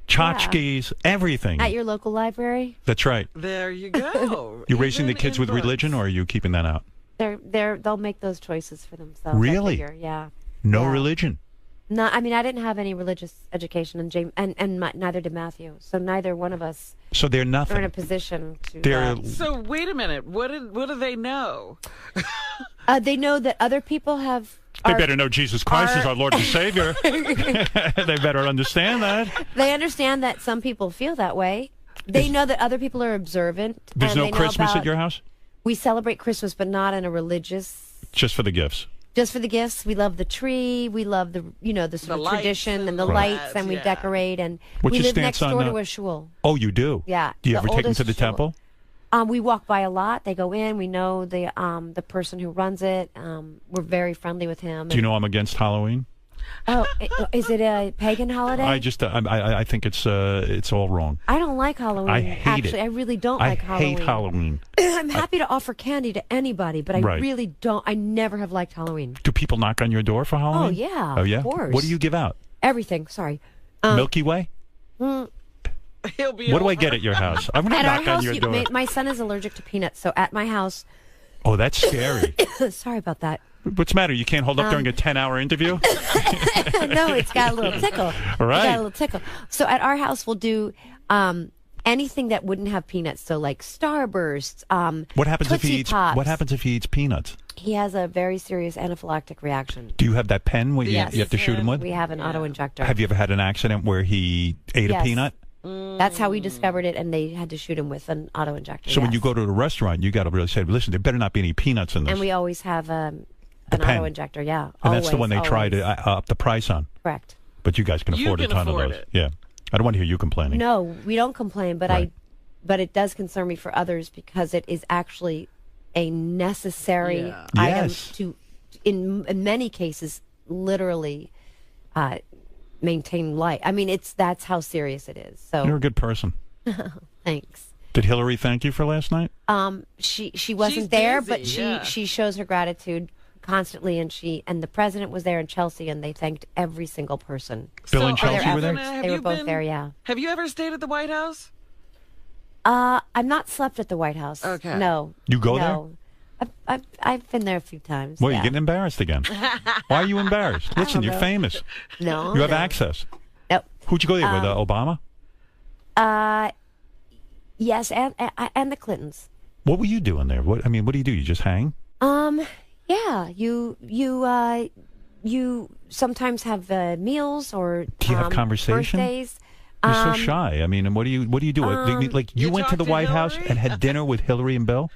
tchotchkes, everything. At your local library, That's right. There you go. You raising the Even kids in with books. religion, or are you keeping that out? they'll make those choices for themselves. I Really? figure, yeah. No Yeah. religion. No, I mean, I didn't have any religious education, and James, and neither did Matthew. So neither one of us So they're are in nothing. a position to. They're So wait a minute. What do they know? They know that other people have. They are- better know Jesus Christ is are- our Lord and Savior. They better understand that. They understand that some people feel that way. They know that other people are observant. There's and no they know Christmas about- at your house? We celebrate Christmas, but not in a religious. Just for the gifts. Just for the gifts, we love the tree. We love the the sort of lights tradition and the and lights, and we yeah. decorate. And What's we your live stance next door on, to a shul. Oh, you do? Yeah. Do you the ever take them to oldest the shul. temple? We walk by a lot. They go in. We know the person who runs it. We're very friendly with him. Do you know I'm against Halloween? Oh, is it a pagan holiday? I think it's all wrong. I don't like Halloween. I hate Actually, it. I really don't like Halloween. I hate Halloween. I'm happy to offer candy to anybody, but I Right. really don't. I never have liked Halloween. Do people knock on your door for Halloween? Oh, yeah. Oh, yeah? Of course. What do you give out? Everything. Sorry. Milky Way? He'll be What do I over. get at your house? I'm going to At our knock on house, your door. my son is allergic to peanuts, so at my house, Oh, that's scary. sorry about that. What's the matter? You can't hold up during a 10-hour interview? No, it's got a little tickle. All It's right. got a little tickle. So at our house, we'll do anything that wouldn't have peanuts. So like Starbursts. What happens if he Tootsie eats? Pops. What happens if he eats peanuts? He has a very serious anaphylactic reaction. Do you have that pen where Yes. you have to shoot him with? We have an auto injector. Have you ever had an accident where he ate a Yes. peanut? That's how we discovered it, and they had to shoot him with an auto injector. So when yes. you go to a restaurant, you got to really say, "Listen, there better not be any peanuts in this." And we always have an pen. auto injector. Yeah, And that's the one they try always. to up the price on. Correct. But you guys can You afford a can ton afford of those. it. Yeah, I don't want to hear you complaining. No, we don't complain, but Right. but it does concern me for others because it is actually a necessary Yeah. item Yes. to, in many cases, literally maintain life. I mean, that's how serious it is. So You're a good person. thanks. Did Hillary thank you for last night? She wasn't She's there, busy, but yeah. she shows her gratitude constantly, and the president was there in Chelsea, and they thanked every single person. Bill and So, Chelsea were there? Have They were you both been- there. Yeah. Have you ever stayed at the White House? I've not slept at the White House. Okay. No. You go no. I've been there a few times. Well, yeah. you're getting embarrassed again. Why are you embarrassed? Listen, you're know. famous. No. You have no. access. Nope. Who'd you go there with? Obama? Yes, and the Clintons. What were you doing there? What do you do? You just hang? Yeah. You sometimes have meals or Do you have conversation? birthdays. You're so shy. I mean, and what do you do? Like you You went to talked the to White House Hillary? and had dinner with Hillary and Bill?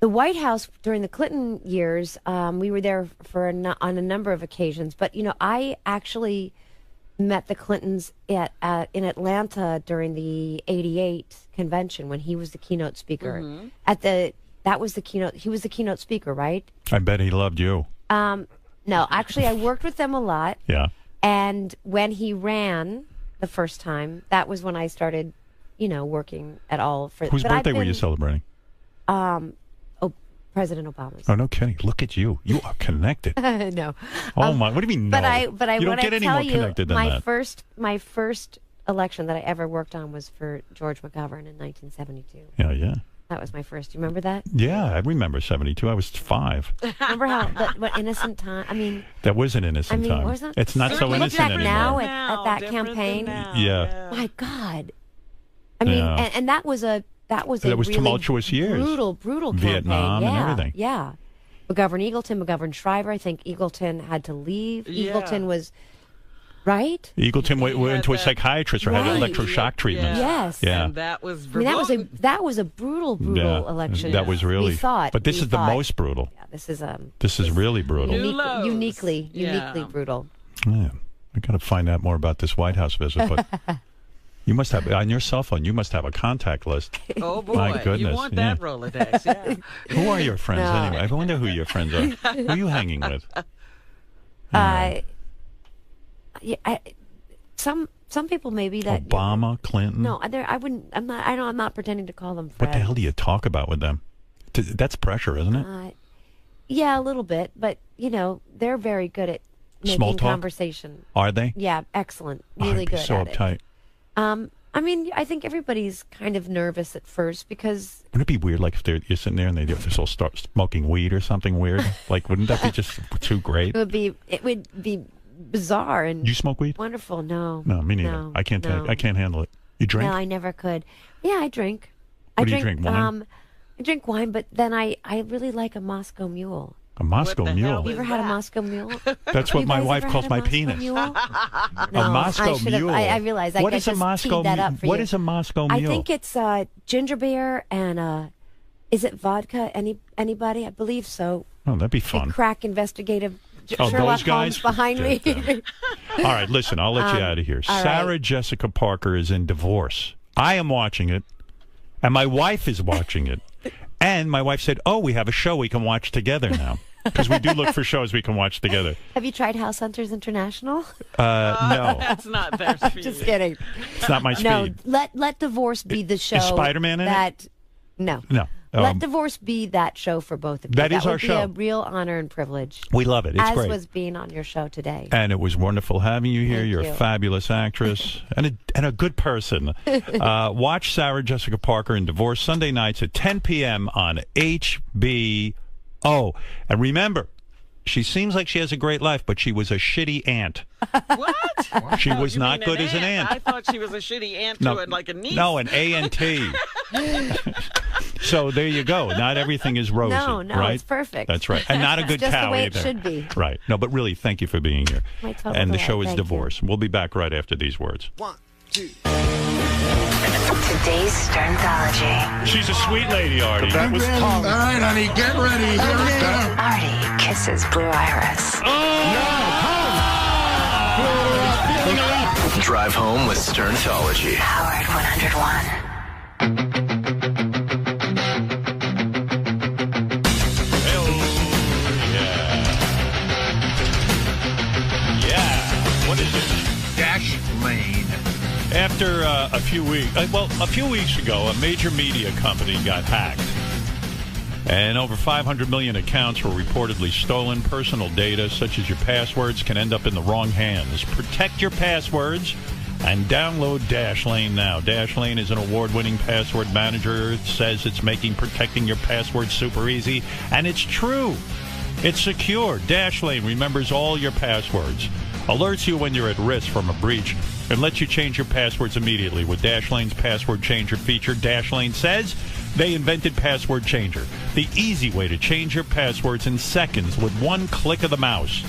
The White House during the Clinton years, we were there for on a number of occasions. But I actually met the Clintons in Atlanta during the '88 convention when he was the keynote speaker. That was the keynote. He was the keynote speaker, right? I bet he loved you. No, actually, I worked with them a lot. Yeah. And when he ran the first time, that was when I started, working at all for. Whose but I've birthday were you been- celebrating? President Obama's. Oh, no kidding. Look at you. You are connected. No. Oh, my. What do you mean, no? But I you don't when get I any tell more you, connected than that. my first election that I ever worked on was for George McGovern in 1972. Yeah. That was my first. Do you remember that? Yeah, I remember 72. I was 5. Remember how what innocent time? I mean, That was an innocent time. wasn't It's not so Certainly innocent back anymore. now at that different than campaign. now, Yeah. my God. I mean, Yeah. and that was a That was really tumultuous years. brutal Vietnam campaign. and Yeah, everything. Yeah. McGovern Eagleton, McGovern Shriver. I think Eagleton had to leave. Yeah. Eagleton was right. Eagleton went had into a that- psychiatrist or had Right. electroshock treatment. Yes. Yeah. And that was I mean, that was a brutal Yeah. election. That was really. We thought, but this we is the thought. most brutal. Yeah, this is This is really brutal. New lows. uniquely Yeah. brutal. Yeah. I got to find out more about this White House visit, but you must have on your cell phone. You must have a contact list. Oh boy, My goodness, you want that yeah. Rolodex? Yeah. Who are your friends No. anyway? I wonder who your friends are. Who are you hanging with? Some people maybe that Obama, Clinton. No, I wouldn't. I'm not. I'm not pretending to call them friends. What the hell do you talk about with them? That's pressure, isn't it? Yeah, a little bit, but they're very good at making Small talk? conversation. Are they? Yeah, excellent. Oh, Really I'd be good so at uptight. it. I mean, I think everybody's kind of nervous at first because Wouldn't it be weird, like if you're sitting there and they just all start smoking weed or something weird? Like, wouldn't that be just too great? it would be bizarre and You smoke weed? wonderful. No, No, me neither. No, I can't. no. I can't handle it. You drink? No, I never could. Yeah, I drink. What do you drink, wine? I drink wine, but then I really like a Moscow Mule. A Moscow What the Mule. hell You is ever had a that? Moscow Mule? That's what You my guys wife ever calls had a my Moscow penis. Mule? A No, Moscow I should've- Mule. I realize. What I is a just Moscow teed that up for What you. is a Moscow Mule? I think it's ginger beer and is it vodka? Anybody? I believe so. Oh, that'd be fun. Crack investigative Oh, Sherlock those guys? Holmes behind me. All right, listen, I'll let you out of here. Sarah Jessica Parker is in Divorce. I am watching it, and my wife is watching it. And my wife said, oh, we have a show we can watch together now. Because we do look for shows we can watch together. Have you tried House Hunters International? No. That's not their speed. Just kidding. It's not my speed. No, let Divorce be the show. Is Spider-Man in it? No. Let Divorce be that show for both of you. That is our show. That would be a real honor and privilege. We love it. It's as great. was being on your show today. And it was wonderful having you here. Thank You're you. a fabulous actress and a good person. Watch Sarah Jessica Parker in Divorce Sunday nights at 10 p.m. on HBO. And remember, she seems like she has a great life, but she was a shitty aunt. What? She was You not mean good as an aunt. I thought she was a shitty aunt to it, like a niece. No, an A&T. So there you go. Not everything is rosy. No, right? it's perfect. That's right. And not a good Just cow the way either. it should be. Right. No, but really, thank you for being here. My total And the delight. show is Thank you. Divorce. We'll be back right after these words. 1, 2. Today's Sternthology. She's a sweet lady, Artie. That was All right, honey, get ready. Here we go. Artie kisses Blue Iris. Drive home with Sternthology. Howard 101. Yeah. What is it? Dash Lane. After a few weeks ago, a major media company got hacked. And over 500 million accounts were reportedly stolen. Personal data, such as your passwords, can end up in the wrong hands. Protect your passwords and download Dashlane now. Dashlane is an award-winning password manager. It says it's making protecting your passwords super easy. And it's true. It's secure. Dashlane remembers all your passwords, alerts you when you're at risk from a breach, and lets you change your passwords immediately. With Dashlane's password changer feature, Dashlane says they invented Password Changer, the easy way to change your passwords in seconds with one click of the mouse.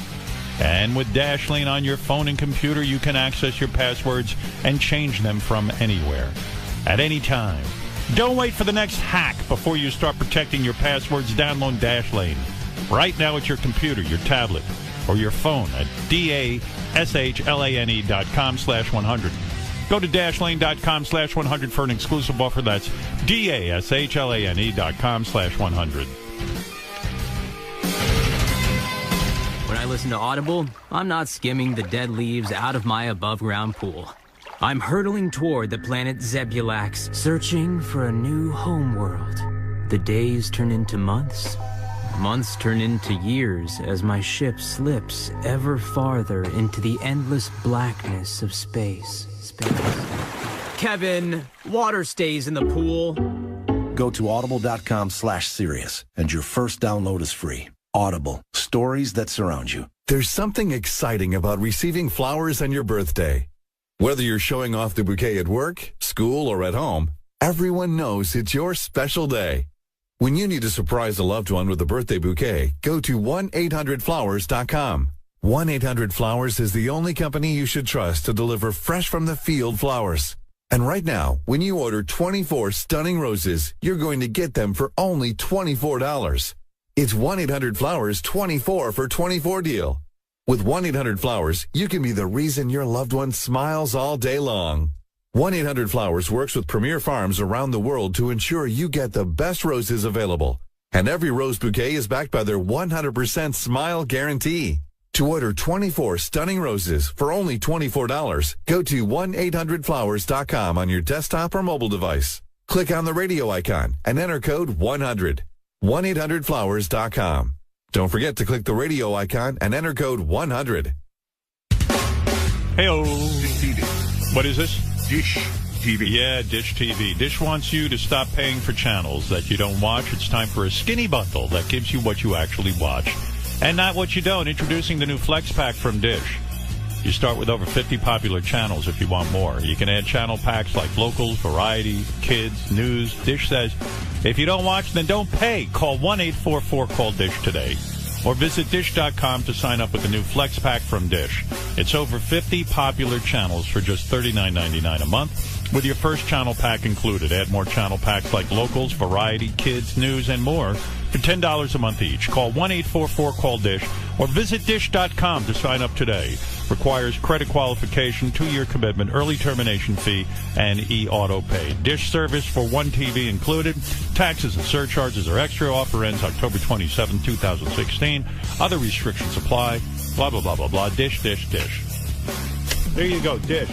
And with Dashlane on your phone and computer, you can access your passwords and change them from anywhere, at any time. Don't wait for the next hack before you start protecting your passwords. Download Dashlane right now at your computer, your tablet, or your phone at dashlane.com/100. Go to dashlane.com/100 for an exclusive offer. That's dashlane.com/100. When I listen to Audible, I'm not skimming the dead leaves out of my above-ground pool. I'm hurtling toward the planet Zebulax, searching for a new homeworld. The days turn into months. Months turn into years as my ship slips ever farther into the endless blackness of space. Kevin, water stays in the pool. Go to audible.com/serious and your first download is free. Audible, stories that surround you. There's something exciting about receiving flowers on your birthday. Whether you're showing off the bouquet at work, school, or at home, everyone knows it's your special day. When you need to surprise a loved one with a birthday bouquet, go to 1-800-Flowers.com. 1-800-Flowers is the only company you should trust to deliver fresh from the field flowers. And right now, when you order 24 stunning roses, you're going to get them for only $24. It's 1-800-Flowers 24 for 24 deal. With 1-800-Flowers, you can be the reason your loved one smiles all day long. 1-800-Flowers works with premier farms around the world to ensure you get the best roses available. And every rose bouquet is backed by their 100% smile guarantee. To order 24 stunning roses for only $24, go to 1-800-Flowers.com on your desktop or mobile device. Click on the radio icon and enter code 100. 1-800-Flowers.com. Don't forget to click the radio icon and enter code 100. Hey-o. What is this? Dish TV. Yeah, Dish TV. Dish wants you to stop paying for channels that you don't watch. It's time for a skinny bundle that gives you what you actually watch and not what you don't. Introducing the new Flex Pack from Dish. You start with over 50 popular channels if you want more. You can add channel packs like locals, variety, kids, news. Dish says, if you don't watch, then don't pay. Call 1-844-CALL-DISH today. Or visit Dish.com to sign up with the new Flex Pack from Dish. It's over 50 popular channels for just $39.99 a month. with your first channel pack included. Add more channel packs like Locals, Variety, Kids, News, and more for $10 a month each. Call 1-844-CALL-DISH or visit dish.com to sign up today. Requires credit qualification, 2-year commitment, early termination fee, and e-auto pay. Dish service for 1 TV included. Taxes and surcharges are extra. Offer ends October 27, 2016. Other restrictions apply. Blah, blah, blah, blah, blah. Dish, dish, dish. There you go, Dish.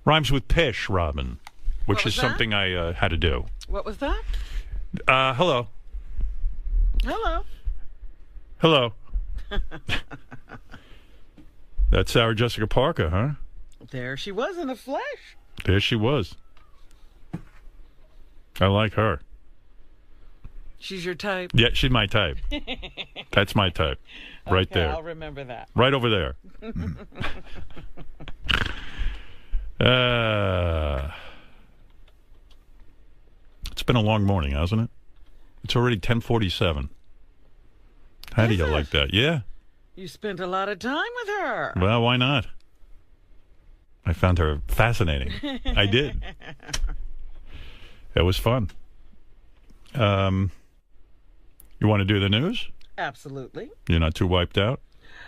Rhymes with pish, Robin, which is something I had to do. What was that? Hello. Hello. Hello. That's Sarah Jessica Parker, huh? There she was in the flesh. There she was. I like her. She's your type? Yeah, she's my type. That's my type. Right Okay, there. I'll remember that. Right over there. It's been a long morning, hasn't it? It's already 10:47. How do you like that? Yeah. You spent a lot of time with her. Well, why not? I found her fascinating. I did. It was fun. You want to do the news? Absolutely. You're not too wiped out?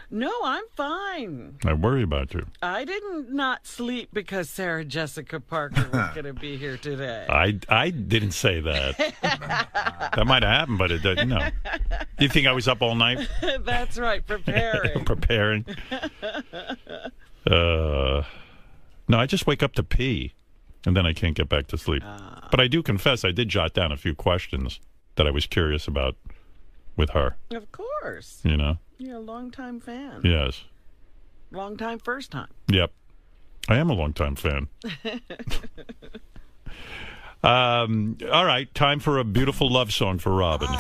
No, I'm fine. I worry about you. I didn't not sleep because Sarah Jessica Parker was going to be here today. I didn't say that. That might have happened, but it doesn't. No. You think I was up all night? That's right, preparing. Preparing. No, I just wake up to pee, and then I can't get back to sleep. But I do confess I did jot down a few questions that I was curious about with her. Of course. You know? You're a longtime fan. Yes. Long time, first time. Yep. I am a longtime fan. All right, time for a beautiful love song for Robin.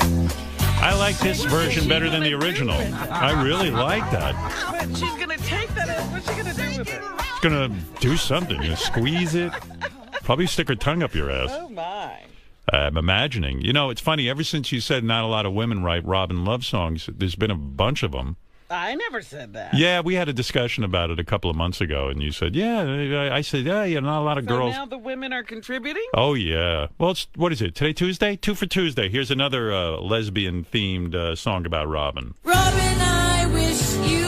I like this version better than the original. I really like that. But she's going to take that and what's she going to do with it? She's going to do something. You know, squeeze it. Probably stick her tongue up your ass. Oh, my. I'm imagining. You know, it's funny. Ever since you said not a lot of women write Robin love songs, there's been a bunch of them. I never said that. Yeah, we had a discussion about it a couple of months ago, and you said, yeah. I said, yeah, not a lot of girls. So now the women are contributing? Oh, yeah. Well, what is it? Today, Tuesday? 2 for Tuesday. Here's another lesbian-themed song about Robin. Robin, I wish you